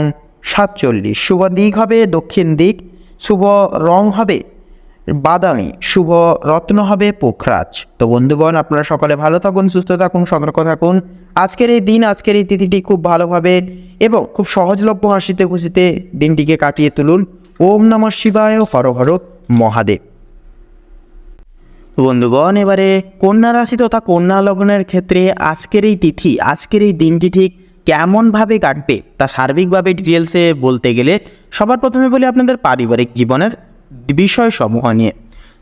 47। শুভ দিক হবে দক্ষিণ দিক, শুভ রং হবে বাদামি, শুভ রত্ন হবে পোখরাজ। তো বন্ধুগণ, আপনারা সকলে ভালো থাকুন, সুস্থ থাকুন, সতর্ক থাকুন। আজকের এই দিন, আজকের এই তিথিটি খুব ভালোভাবে এবং খুব সহজলভ্য হাসিতে খুশিতে দিনটিকে কাটিয়ে তুলুন। ওম নমঃ শিবায়, হর হর মহাদেব। বন্ধুগণ, এবারে কন্যা রাশি তথা কন্যা লগ্নের ক্ষেত্রে আজকের এই তিথি, আজকের এই দিনটি ঠিক কেমনভাবে কাটবে তা সার্বিকভাবে ডিটেলসে বলতে গেলে সবার প্রথমে বলি আপনাদের পারিবারিক জীবনের বিষয়সমূহ নিয়ে।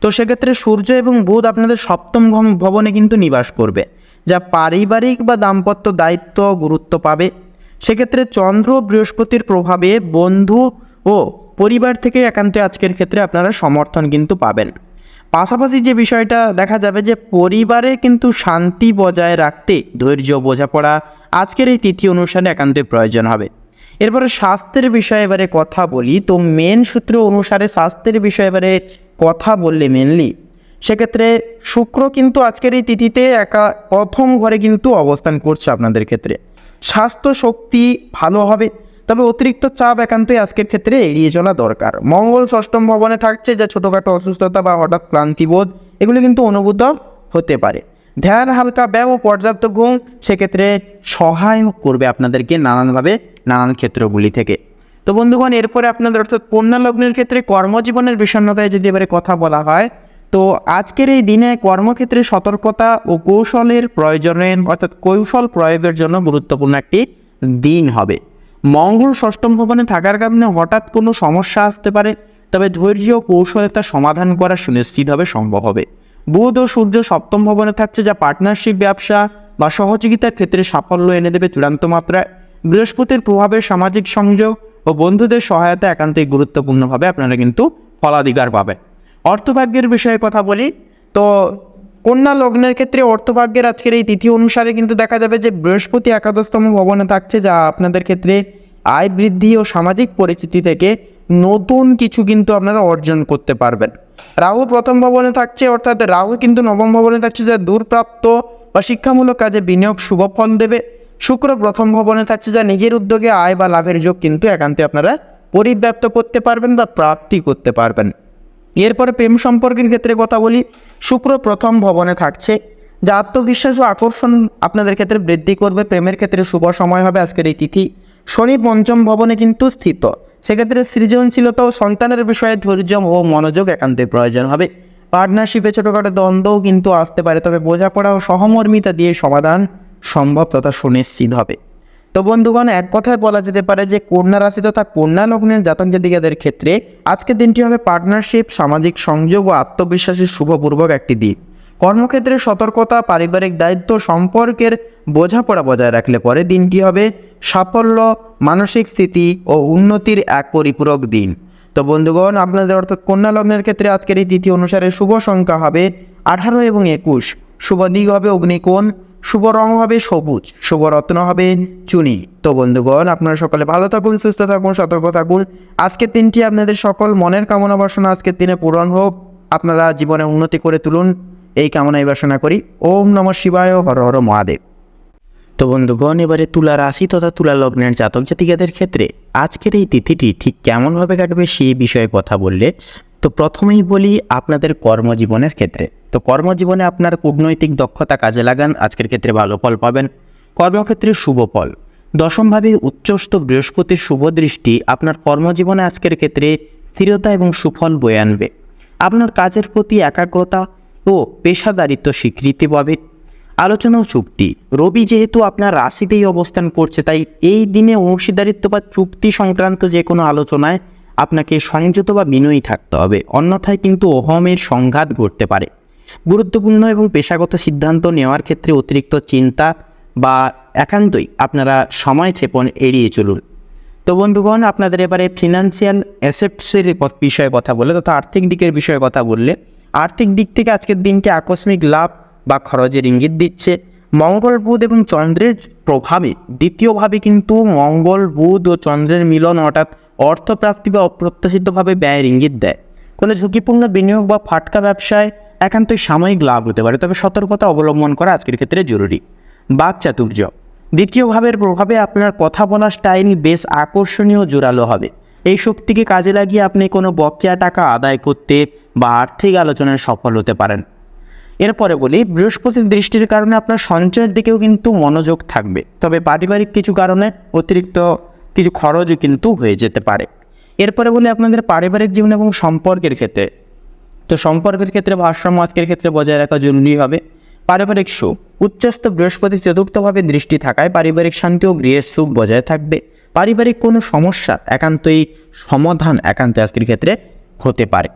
তো সেক্ষেত্রে সূর্য এবং বুধ আপনাদের সপ্তম ভবনে কিন্তু নিবাস করবে, যা পারিবারিক বা দাম্পত্য দায়িত্ব গুরুত্ব পাবে। সেক্ষেত্রে চন্দ্র বৃহস্পতির প্রভাবে বন্ধু ও পরিবার থেকে একান্ত আজকের ক্ষেত্রে আপনারা সমর্থন কিন্তু পাবেন। পাশাপাশি যে বিষয়টা দেখা যাবে যে পরিবারে কিন্তু শান্তি বজায় রাখতে ধৈর্য বোঝাপড়া আজকের এই তিথি অনুসারে একান্তই প্রয়োজন হবে। এরপরে স্বাস্থ্যের বিষয়ে এবারে কথা বলি। তো মেন সূত্র অনুসারে স্বাস্থ্যের বিষয়ে এবারে কথা বললে মেনলি সেক্ষেত্রে শুক্র কিন্তু আজকের এই তিথিতে প্রথম ঘরে কিন্তু অবস্থান করছে আপনাদের ক্ষেত্রে। স্বাস্থ্য শক্তি ভালো হবে, তবে অতিরিক্ত চাপ একান্তই আজকের ক্ষেত্রে এড়িয়ে চলা দরকার। মঙ্গল ষষ্ঠম ভবনে থাকছে, যা ছোটোখাটো অসুস্থতা বা হঠাৎ ক্লান্তিবোধ এগুলো কিন্তু অনুভূত হতে পারে। ধ্যান, হালকা ব্যায়াম ও পর্যাপ্ত ঘুম সেক্ষেত্রে সহায়ক করবে আপনাদেরকে নানানভাবে নানান ক্ষেত্রগুলি থেকে। তো বন্ধুগণ, এরপরে আপনাদের অর্থাৎ কন্যা লগ্নের ক্ষেত্রে কর্মজীবনের বিষণ্ণতায় যদি এবারে কথা বলা হয়, তো আজকের এই দিনে কর্মক্ষেত্রে সতর্কতা ও কৌশলের প্রয়োজনের অর্থাৎ কৌশল প্রয়োগের জন্য গুরুত্বপূর্ণ একটি দিন হবে। মঙ্গল ষষ্ঠম ভবনে থাকার কারণে হঠাৎ কোনো সমস্যা আসতে পারে, তবে ধৈর্য ও কৌশলে তা সমাধান করা সুনিশ্চিতভাবে সম্ভব হবে। বুধ ও সূর্য সপ্তম ভবনে থাকছে, যা পার্টনারশিপ, ব্যবসা বা সহযোগিতার ক্ষেত্রে সাফল্য এনে দেবে চূড়ান্ত মাত্রায়। বৃহস্পতির প্রভাবে সামাজিক সংযোগ ও বন্ধুদের সহায়তা একান্তই গুরুত্বপূর্ণভাবে আপনারা কিন্তু ফলাধিকার পাবেন। অর্থভাগ্যের বিষয়ে কথা বলি। তো কন্যা লগ্নের ক্ষেত্রে অর্থভাগ্যের আজকের এই তিথি অনুসারে কিন্তু দেখা যাবে যে বৃহস্পতি একাদশতম ভবনে থাকছে, যা আপনাদের ক্ষেত্রে আয় বৃদ্ধি ও সামাজিক পরিচিতি থেকে নতুন কিছু কিন্তু আপনারা অর্জন করতে পারবেন। রাহু প্রথম ভবনে থাকছে, অর্থাৎ রাহু কিন্তু নবম ভবনে থাকছে, যা দূরপ্রাপ্ত বা শিক্ষামূলক কাজে বিনিয়োগ শুভ ফল দেবে। শুক্র প্রথম ভবনে থাকছে, যা নিজের উদ্যোগে আয় বা লাভের যোগ কিন্তু একান্তে আপনারা পরিব্যাপ্ত করতে পারবেন বা প্রাপ্তি করতে পারবেন। এরপরে প্রেম সম্পর্কের ক্ষেত্রে কথা বলি। শুক্র প্রথম ভবনে থাকছে, যা আত্মবিশ্বাস ও আকর্ষণ আপনাদের ক্ষেত্রে বৃদ্ধি করবে। প্রেমের ক্ষেত্রে শুভ সময় হবে আজকের এই তিথি। শনি পঞ্চম ভবনে কিন্তু স্থিত, সেক্ষেত্রে সৃজনশীলতা ও সন্তানের বিষয়ে ধৈর্য ও মনোযোগ একান্তই প্রয়োজন হবে। পার্টনারশিপে ছোটোখাটো দ্বন্দ্বও কিন্তু আসতে পারে, তবে বোঝাপড়া ও সহমর্মিতা দিয়ে সমাধান সম্ভব তথা সুনিশ্চিত হবে। তো বন্ধুগণ, এক কথায় বলা যেতে পারে যে কন্যা রাশি তথা কন্যা লগ্নের জাতক জাতিকাদের ক্ষেত্রে আজকের দিনটি হবে পার্টনারশিপ, সামাজিক সংযোগ ও আত্মবিশ্বাসের শুভপূর্বক একটি দিন। কর্মক্ষেত্রে সতর্কতা, পারিবারিক দায়িত্ব, সম্পর্কের বোঝাপড়া বজায় রাখলে পরে দিনটি হবে সাফল্য, মানসিক স্থিতি ও উন্নতির এক পরিপূরক দিন। তো বন্ধুগণ, আপনাদের অর্থাৎ কন্যা লগ্নের ক্ষেত্রে আজকের এই তিথি অনুসারে শুভ সংখ্যা হবে 18 এবং 21। শুভ দিক হবে অগ্নিকোণ, শুভ রং হবে সবুজ, শুভ রত্ন হবে চুনি। তো বন্ধুগণ, আপনারা সকলে ভালো থাকুন, সুস্থ থাকুন, সতর্ক থাকুন। আজকের দিনটি আপনাদের সকল মনের কামনা বাসনা আজকের দিনে পূরণ হোক, আপনারা জীবনে উন্নতি করে তুলুন, এই কামনাই বাসনা করি। ওম নমঃ শিবায়, হর হর মহাদেব। তো বন্ধুগণ, এবারে তুলা রাশি তথা তুলা লগ্নের জাতক জাতিকাদের ক্ষেত্রে আজকের এই তিথিটি ঠিক কেমনভাবে কাটবে সেই বিষয়ে কথা বললে, তো প্রথমেই বলি আপনাদের কর্মজীবনের ক্ষেত্রে। তো কর্মজীবনে আপনার কূটনৈতিক দক্ষতা কাজে লাগান, আজকের ক্ষেত্রে ভালো ফল পাবেন। কর্মক্ষেত্রে শুভ ফল। দশমভাবে উচ্চস্থ বৃহস্পতির শুভ দৃষ্টি আপনার কর্মজীবনে আজকের ক্ষেত্রে স্থিরতা এবং সুফল বয়ে আনবে। আপনার কাজের প্রতি একাগ্রতা ও পেশাদারিত্ব স্বীকৃতি পাবে। আলোচনা ও চুক্তি। রবি যেহেতু আপনার রাশিতেই অবস্থান করছে, তাই এই দিনে অংশীদারিত্ব বা চুক্তি সংক্রান্ত যে কোনো আলোচনায় আপনাকে সংযত বা বিনয়ী থাকতে হবে, অন্যথায় কিন্তু অহমের সংঘাত ঘটতে পারে। গুরুত্বপূর্ণ এবং পেশাগত সিদ্ধান্ত নেওয়ার ক্ষেত্রে অতিরিক্ত চিন্তা বা একান্তই আপনারা সময় ক্ষেপণ এড়িয়ে চলুন। তো বন্ধুগণ, আপনাদের এবারে ফিনান্সিয়াল অ্যাসেটসের বিষয়ে কথা বললে তথা আর্থিক দিকের বিষয়ে কথা বললে, আর্থিক দিক থেকে আজকের দিনটি আকস্মিক লাভ বা খরচের ইঙ্গিত দিচ্ছে। মঙ্গল, বুধ এবং চন্দ্রের প্রভাবে দ্বিতীয়ভাবে কিন্তু মঙ্গল, বুধ ও চন্দ্রের মিলন হঠাৎ অর্থপ্রাপ্তি বা অপ্রত্যাশিতভাবে ব্যয়ের ইঙ্গিত দেয়। কোনো ঝুঁকিপূর্ণ বিনিয়োগ বা ফাটকা ব্যবসায় একান্তই সাময়িক লাভ হতে পারে, তবে সতর্কতা অবলম্বন করা আজকের ক্ষেত্রে জরুরি। বাকচাতুর্য, দ্বিতীয় ভাবের প্রভাবে আপনার কথা বলার স্টাইল বেশ আকর্ষণীয়, জোরালো হবে। এই শক্তিকে কাজে লাগিয়ে আপনি কোনো বকেয়া টাকা আদায় করতে বা আর্থিক আলোচনায় সফল হতে পারেন। এরপরে বলি, বৃহস্পতির দৃষ্টির কারণে আপনার সঞ্চয়ের দিকেও কিন্তু মনোযোগ থাকবে, তবে পারিবারিক কিছু কারণে অতিরিক্ত কিছু খরচও কিন্তু হয়ে যেতে পারে। এরপরে বলি আপনাদের পারিবারিক জীবন এবং সম্পর্কের ক্ষেত্রে। তো সম্পর্কের ক্ষেত্রে ভারসাম্য আজকের ক্ষেত্রে বজায় রাখা জরুরি হবে। পারিবারিক সুখ, উচ্চস্থ বৃহস্পতি চতুর্থভাবে দৃষ্টি থাকায় পারিবারিক শান্তি ও গৃহের সুখ বজায় থাকবে। পারিবারিক কোনো সমস্যা একান্তই সমাধান একান্তই আজকের ক্ষেত্রে হতে পারে।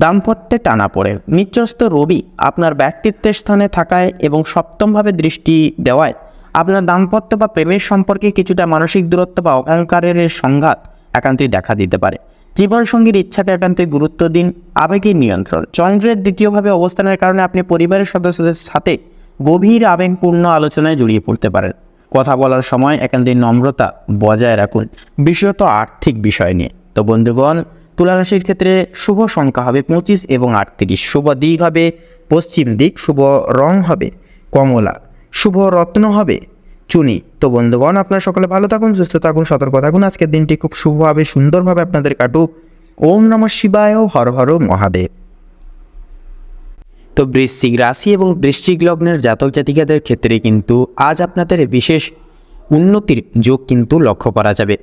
দাম্পত্যে টানাপোড়ে, নিচস্থ রবি আপনার ব্যক্তিত্বের স্থানে থাকায় এবং সপ্তমভাবে দৃষ্টি দেওয়ায় আপনার দাম্পত্য বা প্রেমের সম্পর্কে কিছুটা মানসিক দূরত্ব বা অহংকারের সংঘাত একান্তই দেখা দিতে পারে। জীবনসঙ্গীর ইচ্ছাকে একান্তই গুরুত্ব দিন। আবেগের নিয়ন্ত্রণ, চন্দ্রের দ্বিতীয়ভাবে অবস্থানের কারণে আপনি পরিবারের সদস্যদের সাথে গভীর আবেগপূর্ণ আলোচনায় জড়িয়ে পড়তে পারেন। কথা বলার সময় একান্তই নম্রতা বজায় রাখুন, বিশেষত আর্থিক বিষয় নিয়ে। তো বন্ধুগণ, তুলা রাশির ক্ষেত্রে শুভ সংখ্যা হবে 25 এবং 38, শুভ দিক হবে পশ্চিম দিক, শুভ রং হবে কমলা, শুভ রত্ন হবে চুনি। তো বন্ধুগণ, আপনারা সকলে ভালো থাকুন, সুস্থ থাকুন, সতর্ক থাকুন। আজকের দিনটি খুব শুভভাবে সুন্দরভাবে আপনাদের কাটুক। ওম নমঃ শিবায়, হর হর মহাদেব। তো বৃশ্চিক রাশি এবং বৃশ্চিক লগ্নের জাতক জাতিকাদের ক্ষেত্রে কিন্তু আজ আপনাদের বিশেষ উন্নতির যোগ কিন্তু লক্ষ্য করা যাবে।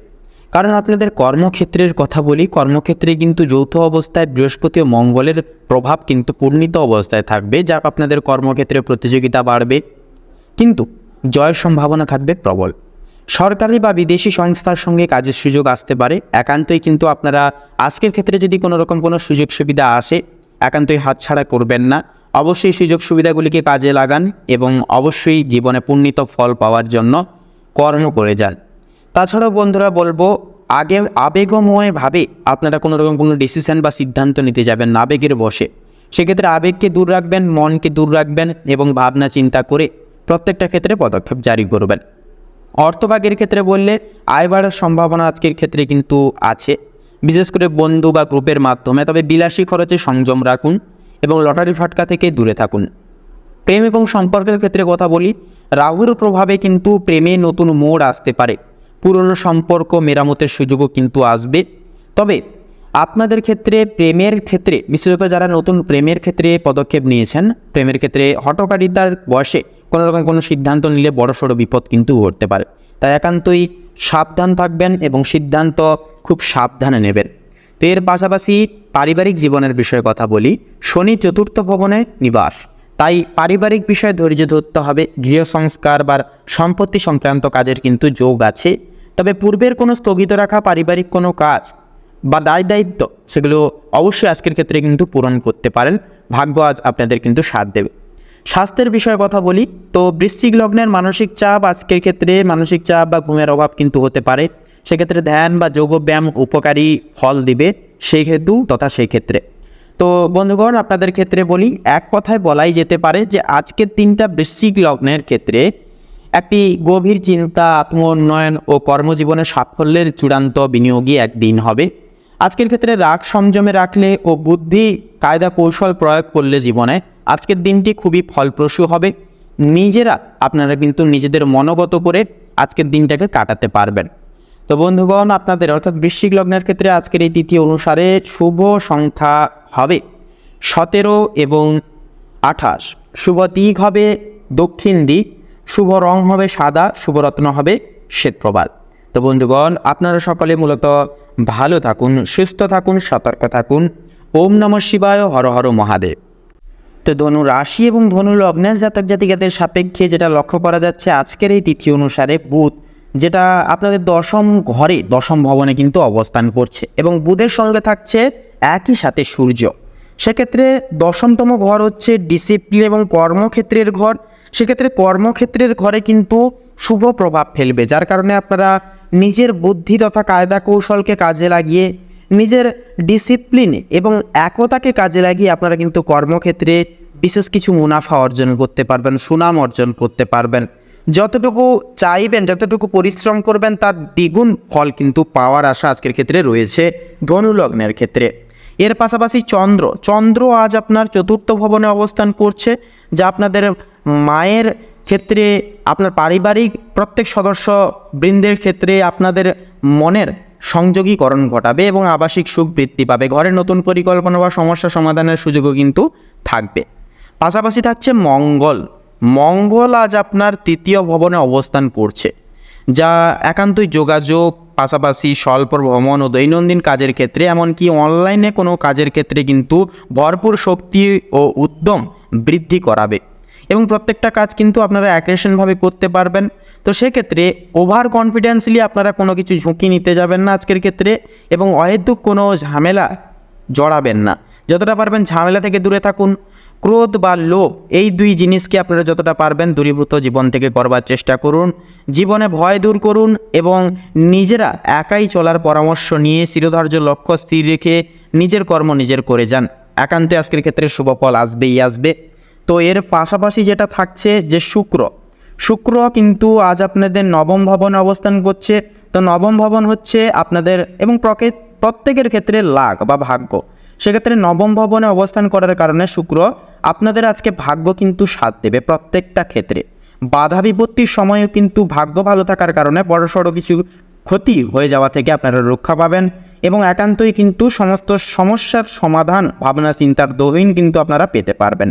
কারণ আপনাদের কর্মক্ষেত্রের কথা বলি, কর্মক্ষেত্রে কিন্তু যৌথ অবস্থায় বৃহস্পতি ও মঙ্গলের প্রভাব কিন্তু পূর্ণিত অবস্থায় থাকবে, যা আপনাদের কর্মক্ষেত্রে প্রতিযোগিতা বাড়বে, কিন্তু জয়ের সম্ভাবনা থাকবে প্রবল। সরকারি বা বিদেশি সংস্থার সঙ্গে কাজের সুযোগ আসতে পারে। একান্তই কিন্তু আপনারা আজকের ক্ষেত্রে যদি কোনো রকম কোনো সুযোগ সুবিধা আসে, একান্তই হাতছাড়া করবেন না। অবশ্যই সুযোগ সুবিধাগুলিকে কাজে লাগান এবং অবশ্যই জীবনে পূর্ণিত ফল পাওয়ার জন্য কর্ম করে যান। তাছাড়াও বন্ধুরা বলবো, আবেগময়ভাবে আপনারা কোনো রকম কোনো ডিসিশন বা সিদ্ধান্ত নিতে যাবেন না আবেগের বশে। সেক্ষেত্রে আবেগকে দূর রাখবেন, মনকে দূর রাখবেন এবং ভাবনা চিন্তা করে প্রত্যেকটা ক্ষেত্রে পদক্ষেপ জারি করবেন। অর্থভাগের ক্ষেত্রে বললে আয় বাড়ার সম্ভাবনা আজকের ক্ষেত্রে কিন্তু আছে, বিশেষ করে বন্ধু বা গ্রুপের মাধ্যমে। তবে বিলাসী খরচে সংযম রাখুন এবং লটারি ফাটকা থেকে দূরে থাকুন। প্রেম এবং সম্পর্কের ক্ষেত্রে কথা বলি, রাহুর প্রভাবে কিন্তু প্রেমে নতুন মোড় আসতে পারে। পুরনো সম্পর্ক মেরামতের সুযোগও কিন্তু আসবে। তবে আপনাদের ক্ষেত্রে প্রেমের ক্ষেত্রে বিশেষত যারা নতুন প্রেমের ক্ষেত্রে পদক্ষেপ নিয়েছেন, প্রেমের ক্ষেত্রে হঠকারিতার বয়সে কোনো রকম কোনো সিদ্ধান্ত নিলে বড়সড় বিপদ কিন্তু ঘটতে পারে। তাই একান্তই সাবধান থাকবেন এবং সিদ্ধান্ত খুব সাবধানে নেবেন। তো এর পাশাপাশি পারিবারিক জীবনের বিষয়ে কথা বলি, শনি চতুর্থ ভবনে নিবাস, তাই পারিবারিক বিষয়ে ধৈর্য ধরতে হবে। গৃহ সংস্কার বা সম্পত্তি সংক্রান্ত কাজের কিন্তু যোগ আছে। তবে পূর্বের কোনো স্থগিত রাখা পারিবারিক কোনো কাজ বা দায় দায়িত্ব সেগুলো অবশ্যই আজকের ক্ষেত্রে কিন্তু পূরণ করতে পারেন। ভাগ্য আজ আপনাদের কিন্তু সাথ দেবে। স্বাস্থ্যের বিষয়ে কথা বলি, তো বৃশ্চিক লগ্নের মানসিক চাপ আজকের ক্ষেত্রে মানসিক চাপ বা ঘুমের অভাব কিন্তু হতে পারে। সেক্ষেত্রে ধ্যান বা যোগব্যায়াম উপকারী ফল দিবে সেই হেতু তথা সেই ক্ষেত্রে। তো বন্ধুগণ, আপনাদের ক্ষেত্রে বলি, এক কথায় বলাই যেতে পারে যে আজকের দিনটা বৃশ্চিক লগ্নের ক্ষেত্রে একটি গভীর চিন্তা, আত্ম উন্নয়ন ও কর্মজীবনের সাফল্যের চূড়ান্ত বিনিয়োগী একদিন হবে। আজকের ক্ষেত্রে রাগ সংযমে রাখলে ও বুদ্ধি কায়দা কৌশল প্রয়োগ করলে জীবনে আজকের দিনটি খুবই ফলপ্রসূ হবে। নিজেরা আপনারা কিন্তু নিজেদের মনোগত করে আজকের দিনটাকে কাটাতে পারবেন। তো বন্ধুগণ, আপনাদের অর্থাৎ বৃশ্চিক লগ্নের ক্ষেত্রে আজকের এই তিথি অনুসারে শুভ সংখ্যা হবে 17 এবং 28, শুভ দিক হবে দক্ষিণ দিক, শুভ রং হবে সাদা, শুভ রত্ন হবে শ্বেতপ্রবাল। তো বন্ধুগণ, আপনারা সকলে মূলত ভালো থাকুন, সুস্থ থাকুন, সতর্ক থাকুন। ওম নমঃ শিবায়, হর হর মহাদেব। তো ধনু রাশি এবং ধনু লগ্নের জাতক জাতিকাদের সাপেক্ষে যেটা লক্ষ্য করা যাচ্ছে আজকের এই তিথি অনুসারে, বুধ যেটা আপনাদের দশম ঘরে দশম ভবনে কিন্তু অবস্থান করছে এবং বুধের সঙ্গে থাকছে একই সাথে সূর্য। সেক্ষেত্রে দশমতম ঘর হচ্ছে ডিসিপ্লিন এবং কর্মক্ষেত্রের ঘর। সেক্ষেত্রে কর্মক্ষেত্রের ঘরে কিন্তু শুভ প্রভাব ফেলবে, যার কারণে আপনারা নিজের বুদ্ধি তথা কায়দা কৌশলকে কাজে লাগিয়ে, নিজের ডিসিপ্লিন এবং একতাকে কাজে লাগিয়ে আপনারা কিন্তু কর্মক্ষেত্রে বিশেষ কিছু মুনাফা অর্জন করতে পারবেন, সুনাম অর্জন করতে পারবেন। যতটুকু চাইবেন, যতটুকু পরিশ্রম করবেন তার দ্বিগুণ ফল কিন্তু পাওয়ার আশা আজকের ক্ষেত্রে রয়েছে ধনু লগ্নের ক্ষেত্রে। এর পাশাপাশি চন্দ্র আজ আপনার চতুর্থ ভবনে অবস্থান করছে, যা আপনাদের মায়ের ক্ষেত্রে, আপনার পারিবারিক প্রত্যেক সদস্য বৃন্দের ক্ষেত্রে আপনাদের মনের সংযোগীকরণ ঘটাবে এবং আবাসিক সুখ বৃদ্ধি পাবে। ঘরে নতুন পরিকল্পনা বা সমস্যা সমাধানের সুযোগও কিন্তু থাকবে। পাশাপাশি থাকছে মঙ্গল আজ আপনার তৃতীয় ভবনে অবস্থান করছে, যা একান্তই যোগাযোগ, পাশাপাশি স্বল্প ভ্রমণ ও দৈনন্দিন কাজের ক্ষেত্রে, এমনকি অনলাইনে কোনো কাজের ক্ষেত্রে কিন্তু ভরপুর শক্তি ও উদ্যম বৃদ্ধি করাবে এবং প্রত্যেকটা কাজ কিন্তু আপনারা অ্যাগ্রেশনভাবে করতে পারবেন। তো সেক্ষেত্রে ওভার কনফিডেন্সলি আপনারা কোনো কিছু ঝুঁকি নিতে যাবেন না আজকের ক্ষেত্রে, এবং অহেতুক কোনো ঝামেলা জড়াবেন না। যতটা পারবেন ঝামেলা থেকে দূরে থাকুন। ক্রোধ বা লোভ, এই দুই জিনিসকে আপনারা যতটা পারবেন দূরীভূত জীবন থেকে করবার চেষ্টা করুন। জীবনে ভয় দূর করুন এবং নিজেরা একাই চলার পরামর্শ নিয়ে শিরোধার্য লক্ষ্য স্থির রেখে নিজের কর্ম নিজের করে যান। একান্তে আজকের ক্ষেত্রে শুভ ফল আসবেই আসবে। তো এর পাশাপাশি যেটা থাকছে যে শুক্র কিন্তু আজ আপনাদের নবম ভবনে অবস্থান করছে। তো নবম ভবন হচ্ছে আপনাদের এবং প্রত্যেকের ক্ষেত্রে লাক বা ভাগ্য। সেক্ষেত্রে নবম ভবনে অবস্থান করার কারণে শুক্র আপনাদের আজকে ভাগ্য কিন্তু সাথ দেবে প্রত্যেকটা ক্ষেত্রে। বাধা বিপত্তির সময়ও কিন্তু ভাগ্য ভালো থাকার কারণে বড়সড় কিছু ক্ষতি হয়ে যাওয়া থেকে আপনারা রক্ষা পাবেন এবং একান্তই কিন্তু সমস্ত সমস্যার সমাধান ভাবনা চিন্তার দহিন কিন্তু আপনারা পেতে পারবেন।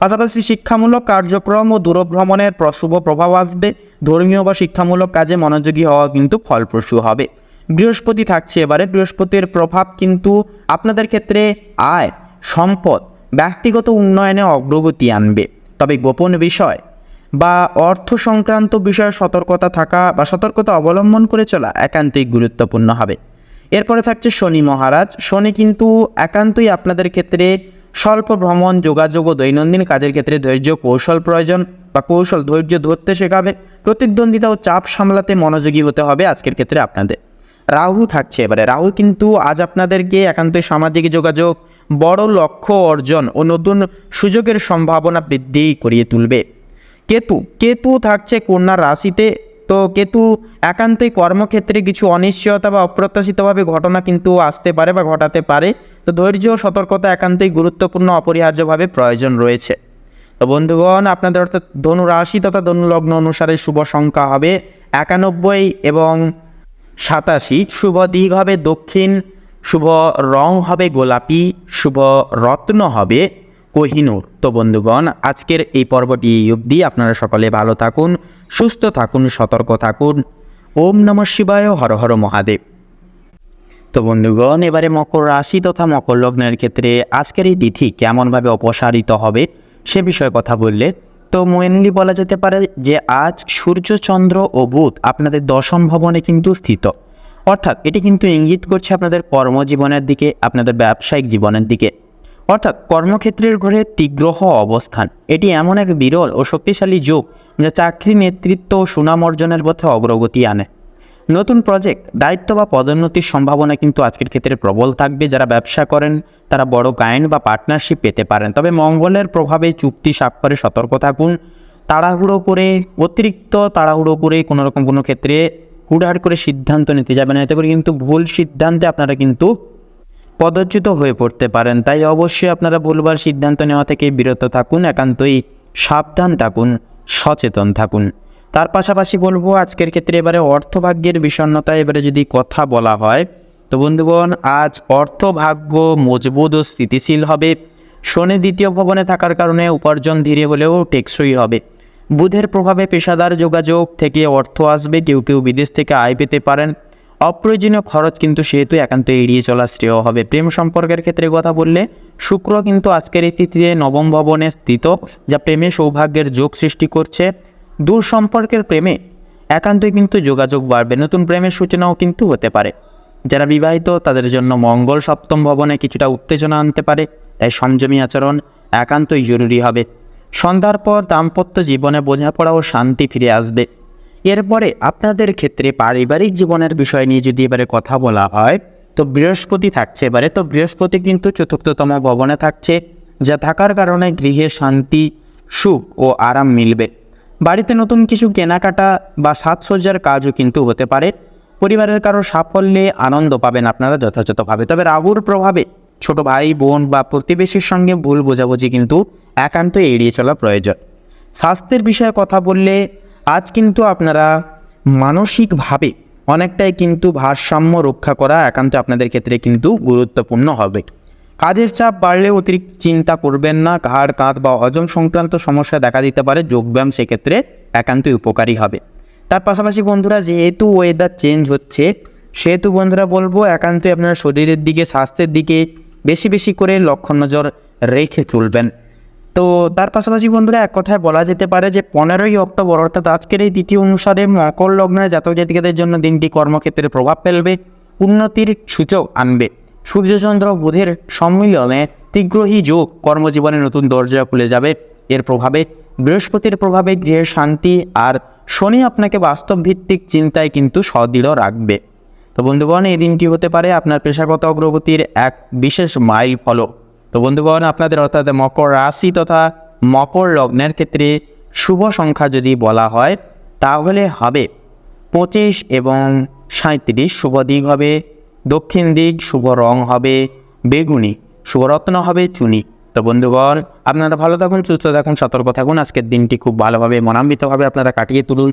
পাশাপাশি শিক্ষামূলক কার্যক্রম ও দূরভ্রমণের শুভ প্রভাব আসবে। ধর্মীয় বা শিক্ষামূলক কাজে মনোযোগী হওয়া কিন্তু ফলপ্রসূ হবে। বৃহস্পতি থাকছে এবারে। বৃহস্পতির প্রভাব কিন্তু আপনাদের ক্ষেত্রে আয়, সম্পদ, ব্যক্তিগত উন্নয়নে অগ্রগতি আনবে। তবে গোপন বিষয় বা অর্থ সংক্রান্ত বিষয়ে সতর্কতা থাকা বা সতর্কতা অবলম্বন করে চলা একান্তই গুরুত্বপূর্ণ হবে। এরপরে থাকছে শনি মহারাজ। শনি কিন্তু একান্তই আপনাদের ক্ষেত্রে স্বল্প ভ্রমণ, যোগাযোগ ও দৈনন্দিন কাজের ক্ষেত্রে ধৈর্য কৌশল প্রয়োজন বা ধৈর্য ধরতে শেখাবে। প্রতিদ্বন্দ্বিতা ও চাপ সামলাতে মনোযোগী হতে হবে আজকের ক্ষেত্রে আপনাদের। রাহু থাকছে এবারে। রাহু কিন্তু আজ আপনাদেরকে একান্তই সামাজিক যোগাযোগ, বড় লক্ষ্য অর্জন ও নতুন সুযোগের সম্ভাবনা বৃদ্ধি করিয়ে তুলবে। কেতু থাকছে কন্যা রাশিতে। তো কেতু একান্তই কর্মক্ষেত্রে কিছু অনিশ্চয়তা বা অপ্রত্যাশিতভাবে ঘটনা কিন্তু আসতে পারে বা ঘটাতে পারে। তো ধৈর্য ও সতর্কতা একান্তই গুরুত্বপূর্ণ, অপরিহার্যভাবে প্রয়োজন রয়েছে। তো বন্ধুগণ, আপনাদের অর্থাৎ ধনু রাশি তথা ধনু লগ্ন অনুসারে শুভ সংখ্যা হবে 91 এবং 87। শুভ দিক হবে দক্ষিণ। শুভ রং হবে গোলাপি। শুভ রত্ন হবে কোহিনূর। তো বন্ধুগণ, আজকের এই পর্বটি অবধি। আপনারা সকলে ভালো থাকুন, সুস্থ থাকুন, সতর্ক থাকুন। ওম নমঃ শিবায়, হর হর মহাদেব। তো বন্ধুগণ, এবারে মকর রাশি তথা মকর লগ্নের ক্ষেত্রে আজকের এই তিথি কেমনভাবে অপসারিত হবে সে বিষয়ে কথা বললে তো মেনলি বলা যেতে পারে যে আজ সূর্য, চন্দ্র ও বুধ আপনাদের দশম ভবনে কিন্তু স্থিত। অর্থাৎ এটি কিন্তু ইঙ্গিত করছে আপনাদের কর্মজীবনের দিকে, আপনাদের ব্যবসায়িক জীবনের দিকে। অর্থাৎ কর্মক্ষেত্রের ঘরে তীগ্রহ অবস্থান। এটি এমন এক বিরল ও শক্তিশালী যোগ যা চাকরি, নেতৃত্ব ও সুনাম অর্জনের পথে অগ্রগতি আনে। নতুন প্রজেক্ট, দায়িত্ব বা পদোন্নতির সম্ভাবনা কিন্তু আজকের ক্ষেত্রে প্রবল থাকবে। যারা ব্যবসা করেন তারা বড় ক্লায়েন্ট বা পার্টনারশিপ পেতে পারেন। তবে মঙ্গলের প্রভাবে চুক্তি স্বাক্ষরে সতর্ক থাকুন। অতিরিক্ত তাড়াহুড়ো করে কোনো ক্ষেত্রে হুড়হাড় করে সিদ্ধান্ত নিতে যাবেন না। এতে করে কিন্তু ভুল সিদ্ধান্তে আপনারা কিন্তু পদচ্যুত হয়ে পড়তে পারেন। তাই অবশ্যই আপনারা ভুলভাল সিদ্ধান্ত নেওয়া থেকে বিরত থাকুন। একান্তই সাবধান থাকুন, সচেতন থাকুন। তার পাশাপাশি বলবো আজকের ক্ষেত্রে এবারে অর্থভাগ্যের বিষণ্ণতা এবারে যদি কথা বলা হয় তো বন্ধুগণ, আজ অর্থভাগ্য মজবুত ও স্থিতিশীল হবে। শনি দ্বিতীয় ভবনে থাকার কারণে উপার্জন ধীরে হলেও টেকসই হবে। বুধের প্রভাবে পেশাদার যোগাযোগ থেকে অর্থ আসবে। কেউ বিদেশ থেকে আয় পেতে পারেন। অপ্রয়োজনীয় খরচ কিন্তু সেহেতু একান্ত এড়িয়ে চলা শ্রেয় হবে। প্রেম সম্পর্কের ক্ষেত্রে কথা বললে শুক্র কিন্তু আজকের এই তিথিতে নবম ভবনে স্থিত, যা প্রেমে সৌভাগ্যের যোগ সৃষ্টি করছে। দূর সম্পর্কের প্রেমে একান্তই কিন্তু যোগাযোগ বাড়বে। নতুন প্রেমের সূচনাও কিন্তু হতে পারে। যারা বিবাহিত তাদের জন্য মঙ্গল সপ্তম ভবনে কিছুটা উত্তেজনা আনতে পারে। তাই সংযমী আচরণ একান্তই জরুরি হবে। সন্ধ্যার পর দাম্পত্য জীবনে বোঝাপড়া ও শান্তি ফিরে আসবে। এরপরে আপনাদের ক্ষেত্রে পারিবারিক জীবনের বিষয় নিয়ে যদি এবারে কথা বলা হয়, তো বৃহস্পতি থাকছে এবারে। তো বৃহস্পতি কিন্তু চতুর্থতম ভবনে থাকছে, যা থাকার কারণে গৃহে শান্তি, সুখ ও আরাম মিলবে। বাড়িতে নতুন কিছু কেনাকাটা বা সাজসজ্জার কাজও কিন্তু হতে পারে। পরিবারের কারো সাফল্যে আনন্দ পাবেন আপনারা যথাযথভাবে। তবে রাহুর প্রভাবে ছোট ভাই বোন বা প্রতিবেশীর সঙ্গে ভুল বোঝাবুঝি কিন্তু একান্তই এড়িয়ে চলা প্রয়োজন। স্বাস্থ্যের বিষয়ে কথা বললে আজ কিন্তু আপনারা মানসিকভাবে অনেকটাই কিন্তু ভারসাম্য রক্ষা করা একান্ত আপনাদের ক্ষেত্রে কিন্তু গুরুত্বপূর্ণ হবে। কাজের চাপ বাড়লে অতিরিক্ত চিন্তা করবেন না। ঘাড় কাঁধ বা হজম সংক্রান্ত সমস্যা দেখা দিতে পারে, যোগব্যায়াম সেক্ষেত্রে একান্তই উপকারী হবে। তার পাশাপাশি বন্ধুরা, যেহেতু ওয়েদার চেঞ্জ হচ্ছে, সেহেতু বন্ধুরা বলবো একান্তই আপনারা শরীরের দিকে, স্বাস্থ্যের দিকে বেশি বেশি করে লক্ষ্য নজর রেখে চলবেন। তো তার পাশাপাশি বন্ধুরা এক কথায় বলা যেতে পারে যে 15ই অক্টোবর অর্থাৎ আজকের এই তিথি অনুসারে মকর লগ্নের জাতক জাতিকাদের জন্য দিনটি কর্মক্ষেত্রে প্রভাব ফেলবে, উন্নতির সূচক আনবে। সূর্যচন্দ্র বুধের সম্মিলনে তীগ্রহী যোগ কর্মজীবনে নতুন দরজা খুলে যাবে। এর প্রভাবে বৃহস্পতির প্রভাবে গৃহের শান্তি, আর শনি আপনাকে বাস্তব ভিত্তিক চিন্তায় কিন্তু সদৃঢ় রাখবে। তো বন্ধুগণ, এই দিনটি হতে পারে আপনার পেশাগত অগ্রগতির এক বিশেষ মাইল ফলক। তো বন্ধুগণ, আপনাদের অর্থাৎ মকর রাশি তথা মকর লগ্নের ক্ষেত্রে শুভ সংখ্যা যদি বলা হয় তাহলে হবে 25 এবং 37। শুভ দিক হবে দক্ষিণ দিক, শুভ রং হবে বেগুনি, শুভ রত্ন হবে চুনি। তো বন্ধুগণ, আপনারা ভালো থাকুন, সুস্থ থাকুন, সতর্ক থাকুন। আজকের দিনটি খুব ভালোভাবে মনান্বিতভাবে আপনারা কাটিয়ে তুলুন।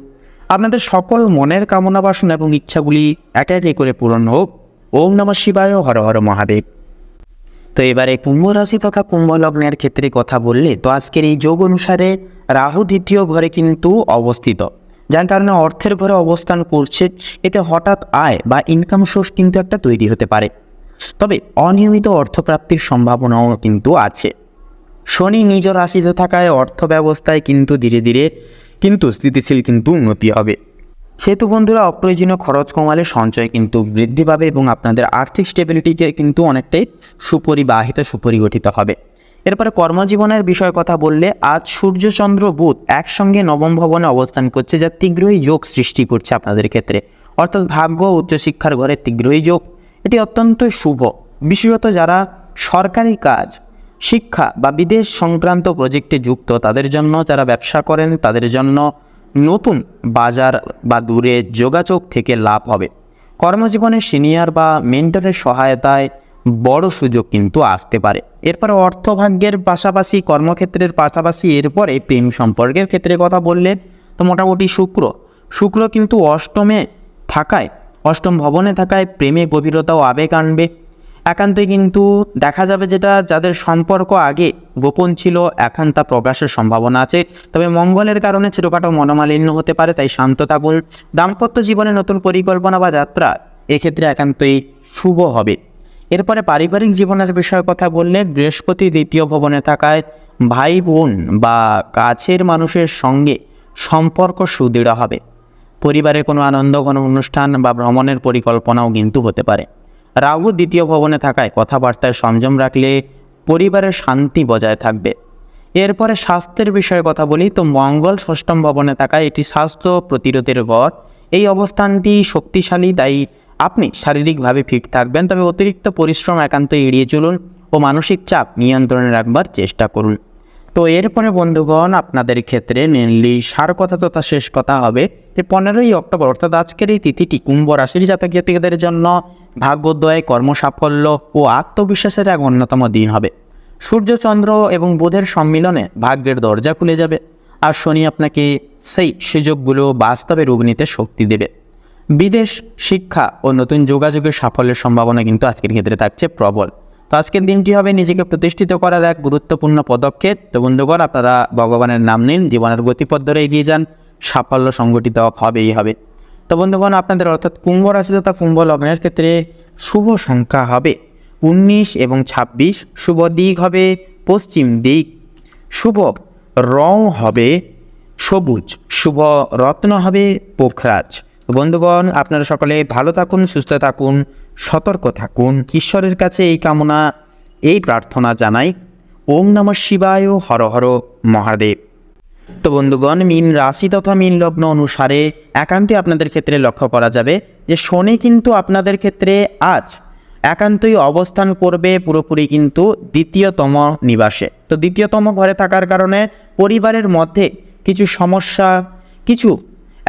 আপনাদের সকল মনের কামনা বাসনা এবং ইচ্ছাগুলি একে একে করে পূরণ হোক। ওম নমঃ শিবায়, হর হর মহাদেব। তো এবারে কুম্ভ রাশি তথা কুম্ভ লগ্নের ক্ষেত্রে কথা বললে, তো আজকের এই যোগ অনুসারে রাহু দ্বিতীয় ঘরে কিন্তু অবস্থিত, যার কারণে অর্থের ঘরে অবস্থান করছে। এতে হঠাৎ আয় বা ইনকাম সোর্স কিন্তু একটা তৈরি হতে পারে, তবে অনিয়মিত অর্থপ্রাপ্তির সম্ভাবনাও কিন্তু আছে। শনি নিজ রাশিতে থাকায় অর্থ ব্যবস্থায় কিন্তু ধীরে ধীরে কিন্তু স্থিতিশীল কিন্তু উন্নতি হবে। সেহেতু বন্ধুরা, অপ্রয়োজনীয় খরচ কমালে সঞ্চয় কিন্তু বৃদ্ধি পাবে এবং আপনাদের আর্থিক স্টেবিলিটিকে কিন্তু অনেকটাই সুপরিগঠিত হবে। এরপরে কর্মজীবনের বিষয়ে কথা বললে, আজ সূর্যচন্দ্র বুধ একসঙ্গে নবম ভবনে অবস্থান করছে, যা তীগ্রই যোগ সৃষ্টি করছে আপনাদের ক্ষেত্রে, অর্থাৎ ভাগ্য ও উচ্চশিক্ষার ঘরে তীগ্রই যোগ। এটি অত্যন্ত শুভ, বিশেষত যারা সরকারি কাজ, শিক্ষা বা বিদেশ সংক্রান্ত প্রজেক্টে যুক্ত তাদের জন্য, যারা ব্যবসা করেন তাদের জন্য নতুন বাজার বা দূরে যোগাযোগ থেকে লাভ হবে। কর্মজীবনে সিনিয়র বা মেন্টরের সহায়তায় বড় সুযোগ কিন্তু আসতে পারে। এরপরে অর্থভাগ্যের পাশাপাশি, কর্মক্ষেত্রের পাশাপাশি এরপরে প্রেম সম্পর্কের ক্ষেত্রে কথা বললে, তো মোটামুটি শুক্র কিন্তু অষ্টম ভবনে থাকায় প্রেমে গভীরতা ও আবেগ আনবে। একান্তই কিন্তু দেখা যাবে যেটা যাদের সম্পর্ক আগে গোপন ছিল এখন তা প্রকাশের সম্ভাবনা আছে। তবে মঙ্গলের কারণে ছোটোখাটো মনোমালিন্য হতে পারে, তাই শান্ত থাকুন। দাম্পত্য জীবনে নতুন পরিকল্পনা বা যাত্রা এক্ষেত্রে একান্তই শুভ হবে। এরপরে পারিবারিক জীবনের বিষয়ে কথা বললে, বৃহস্পতি দ্বিতীয় ভবনে থাকায় ভাই বোন বা কাছের মানুষের সঙ্গে সম্পর্ক সুদৃঢ় হবে। পরিবারে কোনো আনন্দ, কোনো অনুষ্ঠান বা ভ্রমণের পরিকল্পনাও কিন্তু হতে পারে। রাহু দ্বিতীয় ভবনে থাকায় কথাবার্তায় সংযম রাখলে পরিবারের শান্তি বজায় থাকবে। এরপরে স্বাস্থ্যের বিষয়ে কথা বলি, তো মঙ্গল ষষ্ঠম ভবনে থাকায় এটি স্বাস্থ্য প্রতিরোধের ঘর। এই অবস্থানটি শক্তিশালী, তাই আপনি শারীরিকভাবে ফিট থাকবেন। তবে অতিরিক্ত পরিশ্রম একান্তই এড়িয়ে চলুন ও মানসিক চাপ নিয়ন্ত্রণে রাখবার চেষ্টা করুন। তো এরপরে বন্ধুগণ, আপনাদের ক্ষেত্রে মেনলি সার কথা তথা শেষ কথা হবে যে 15ই অক্টোবর অর্থাৎ আজকের এই তিথিটি কুম্ভ রাশির জাতক জাতিকাদের জন্য ভাগ্যোদয়, কর্মসাফল্য ও আত্মবিশ্বাসের এক অন্যতম দিন হবে। সূর্যচন্দ্র এবং বুধের সম্মিলনে ভাগ্যের দরজা খুলে যাবে, আর শনি আপনাকে সেই সুযোগগুলো বাস্তবে রূপ নিতে শক্তি দেবে। বিদেশ, শিক্ষা ও নতুন যোগাযোগের সাফল্যের সম্ভাবনা কিন্তু আজকের ক্ষেত্রে থাকছে প্রবল। তো আজকের দিনটি হবে নিজেকে প্রতিষ্ঠিত করার এক গুরুত্বপূর্ণ পদক্ষেপ। তো বন্ধুগণ, আপনারা ভগবানের নাম নিন, জীবনের গতিপথ ধরে এগিয়ে যান, সাফল্য সংগঠিত হবেই হবে। তো বন্ধুগণ, আপনাদের অর্থাৎ কুম্ভ রাশি তথা কুম্ভ লগ্নের ক্ষেত্রে শুভ সংখ্যা হবে 19 এবং 26। শুভ দিক হবে পশ্চিম দিক, শুভ রং হবে সবুজ, শুভ রত্ন হবে পোখরাজ। বন্ধুগণ, আপনারা সকলে ভালো থাকুন, সুস্থ থাকুন, সতর্ক থাকুন। ঈশ্বরের কাছে এই কামনা এই প্রার্থনা জানাই। ওম নমঃ শিবায়, হর হর মহাদেব। তো বন্ধুগণ, মীন রাশি তথা মীন লগ্ন অনুসারে একান্তই আপনাদের ক্ষেত্রে লক্ষ্য করা যাবে যে শনি কিন্তু আপনাদের ক্ষেত্রে আজ একান্তই অবস্থান করবে পুরোপুরি কিন্তু দ্বিতীয়তম নিবাসে। তো দ্বিতীয়তম ঘরে থাকার কারণে পরিবারের মধ্যে কিছু সমস্যা, কিছু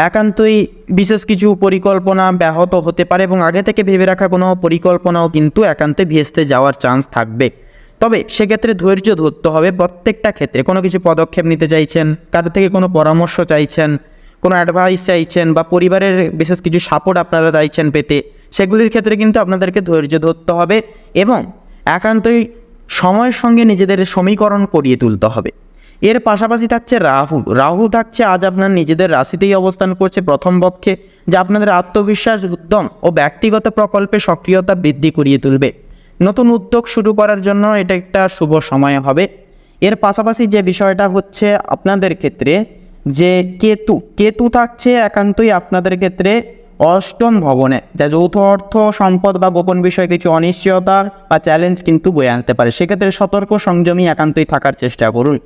একান্তই বিশেষ কিছু পরিকল্পনা ব্যাহত হতে পারে এবং আগে থেকে ভেবে রাখা কোনো পরিকল্পনাও কিন্তু একান্তই ভেস্তে যাওয়ার চান্স থাকবে। তবে সেক্ষেত্রে ধৈর্য ধরতে হবে। প্রত্যেকটা ক্ষেত্রে কোনো কিছু পদক্ষেপ নিতে চাইছেন, কারোর থেকে কোনো পরামর্শ চাইছেন, কোনো অ্যাডভাইস চাইছেন বা পরিবারের বিশেষ কিছু সাপোর্ট আপনারা চাইছেন পেতে, সেগুলির ক্ষেত্রে কিন্তু আপনাদেরকে ধৈর্য ধরতে হবে এবং একান্তই সময়ের সঙ্গে নিজেদের সমীকরণ করিয়ে তুলতে হবে। এর পাশাপাশি থাকছে রাহু থাকছে আজ আপনার নিজেদের রাশিতেই অবস্থান করছে প্রথম পক্ষে, যা আপনাদের আত্মবিশ্বাস, উদ্যম ও ব্যক্তিগত প্রকল্পে সক্রিয়তা বৃদ্ধি করিয়ে তুলবে। নতুন উদ্যোগ শুরু করার জন্য এটা একটা শুভ সময় হবে। এর পাশাপাশি যে বিষয়টা হচ্ছে আপনাদের ক্ষেত্রে যে কেতু থাকছে একান্তই আপনাদের ক্ষেত্রে অষ্টম ভবনে, যা যৌথ অর্থ সম্পদ বা গোপন বিষয়ে কিছু অনিশ্চয়তা বা চ্যালেঞ্জ কিন্তু বয়ে আনতে পারে। সেক্ষেত্রে সতর্ক সংযমী একান্তই থাকার চেষ্টা করুন।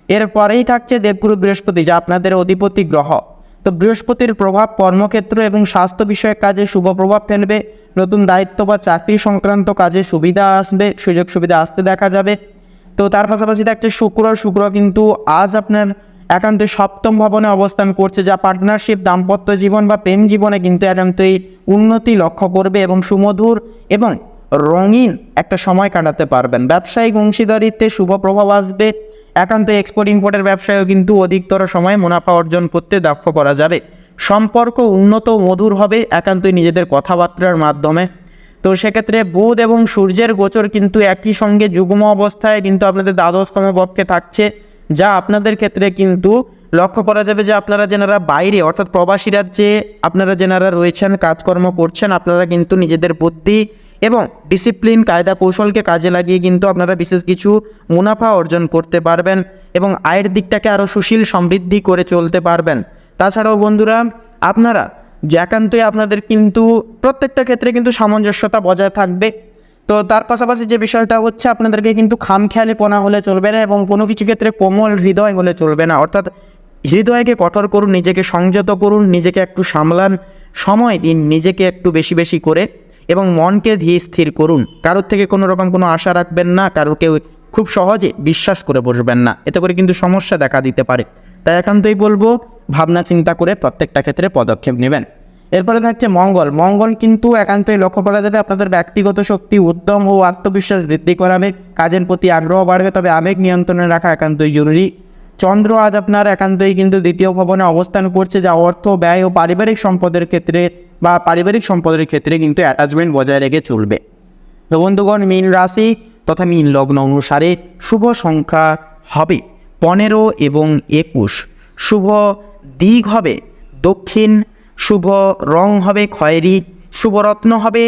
এরপরেই থাকছে দেবগুরু বৃহস্পতি, যা আপনাদের অধিপতি গ্রহ। তো বৃহস্পতির প্রভাব কর্মক্ষেত্র এবং স্বাস্থ্য বিষয়ক কাজে শুভ প্রভাব ফেলবে। নতুন দায়িত্ব বা চাকরি সংক্রান্ত কাজে সুবিধা আসবে, সুযোগ সুবিধা আসতে দেখা যাবে। তো তার পাশাপাশি থাকছে শুক্র কিন্তু আজ আপনার একান্তই সপ্তম ভবনে অবস্থান করছে, যা পার্টনারশিপ, দাম্পত্য জীবন বা প্রেম জীবনে কিন্তু একান্তই উন্নতি লক্ষ্য করবে এবং সুমধুর এবং রঙিন একটা সময় কাটাতে পারবেন। ব্যবসায়িক অংশীদারিত্বে শুভ প্রভাব আসবে। একান্ত এক্সপোর্ট ইম্পোর্টের ব্যবসায়ও কিন্তু অধিকতর সময় মুনাফা অর্জন করতে দক্ষ করা যাবে। সম্পর্ক উন্নত মধুর হবে একান্তই নিজেদের কথাবার্তার মাধ্যমে। তো সেক্ষেত্রে বুধ এবং সূর্যের গোচর কিন্তু একই সঙ্গে যুগ্ম অবস্থায় কিন্তু আপনাদের দ্বাদশতম পক্ষে থাকছে, যা আপনাদের ক্ষেত্রে কিন্তু লক্ষ্য করা যাবে যে আপনারা যেনারা বাইরে অর্থাৎ প্রবাসী রাজ্যে আপনারা যেনারা রয়েছেন, কাজকর্ম করছেন, আপনারা কিন্তু নিজেদের বুদ্ধি এবং ডিসিপ্লিন, কায়দা কৌশলকে কাজে লাগিয়ে কিন্তু আপনারা বিশেষ কিছু মুনাফা অর্জন করতে পারবেন এবং আয়ের দিকটাকে আরও সুশীল সমৃদ্ধি করে চলতে পারবেন। তাছাড়াও বন্ধুরা, আপনারা যে একান্তই আপনাদের কিন্তু প্রত্যেকটা ক্ষেত্রে কিন্তু সামঞ্জস্যতা বজায় থাকবে। তো তার পাশাপাশি যে বিষয়টা হচ্ছে আপনাদেরকে কিন্তু খামখেয়ালিপনা হলে চলবে না এবং কোনো কিছু ক্ষেত্রে কোমল হৃদয় হলে চলবে না। অর্থাৎ হৃদয়কে কঠোর করুন, নিজেকে সংযত করুন, নিজেকে একটু সামলান, সময় দিন নিজেকে একটু বেশি বেশি করে এবং মনকে ধীর স্থির করুন। কারোর থেকে কোনো রকম কোনো আশা রাখবেন না, কারোকে খুব সহজে বিশ্বাস করে বসবেন না, এতে করে কিন্তু সমস্যা দেখা দিতে পারে। তাই একান্তই বলবো ভাবনা চিন্তা করে প্রত্যেকটা ক্ষেত্রে পদক্ষেপ নেবেন। এরপরে থাকছে মঙ্গল কিন্তু একান্তই লক্ষ্য করা যাবে আপনাদের ব্যক্তিগত শক্তি, উদ্যম ও আত্মবিশ্বাস বৃদ্ধি করাবে। কাজের প্রতি আগ্রহ বাড়বে, তবে আবেগ নিয়ন্ত্রণে রাখা একান্তই জরুরি। চন্দ্র আজ আপনার একান্তই কিন্তু দ্বিতীয় ভবনে অবস্থান করছে, যা অর্থ ব্যয় ও পারিবারিক সম্পদের ক্ষেত্রে কিন্তু অ্যাটাচমেন্ট বজায় রেখে চলবে। তো বন্ধুগণ, মীন রাশি তথা মীন লগ্ন অনুসারে শুভ সংখ্যা হবে 15 এবং 21। শুভ দিক হবে দক্ষিণ, শুভ রং হবে খয়েরি, শুভ রত্ন হবে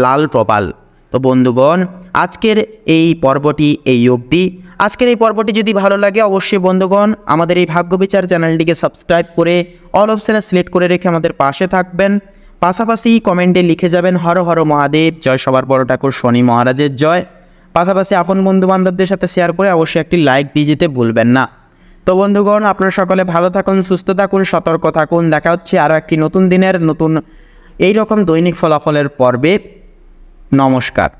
লাল প্রবাল। তো বন্ধুগণ, আজকের এই পর্বটি এই অবধি। আজকের এই পর্বটি যদি ভালো লাগে অবশ্যই বন্ধুগণ আমাদের এই ভাগ্যবিচার চ্যানেলটিকে সাবস্ক্রাইব করে অল অপশানে সিলেক্ট করে রেখে আমাদের পাশে থাকবেন। পাশাপাশি কমেন্টে লিখে যাবেন হর হর মহাদেব জয়, সবার বড় ঠাকুর শনি মহারাজের জয়। পাশাপাশি আপন বন্ধু বান্ধবদের সাথে শেয়ার করে অবশ্যই একটি লাইক দিয়ে যেতে ভুলবেন না। তো বন্ধুগণ, আপনারা সকলে ভালো থাকুন, সুস্থ থাকুন, সতর্ক থাকুন। দেখা হচ্ছে আরও একটি নতুন দিনের নতুন এইরকম দৈনিক ফলাফলের পর্বে। নমস্কার।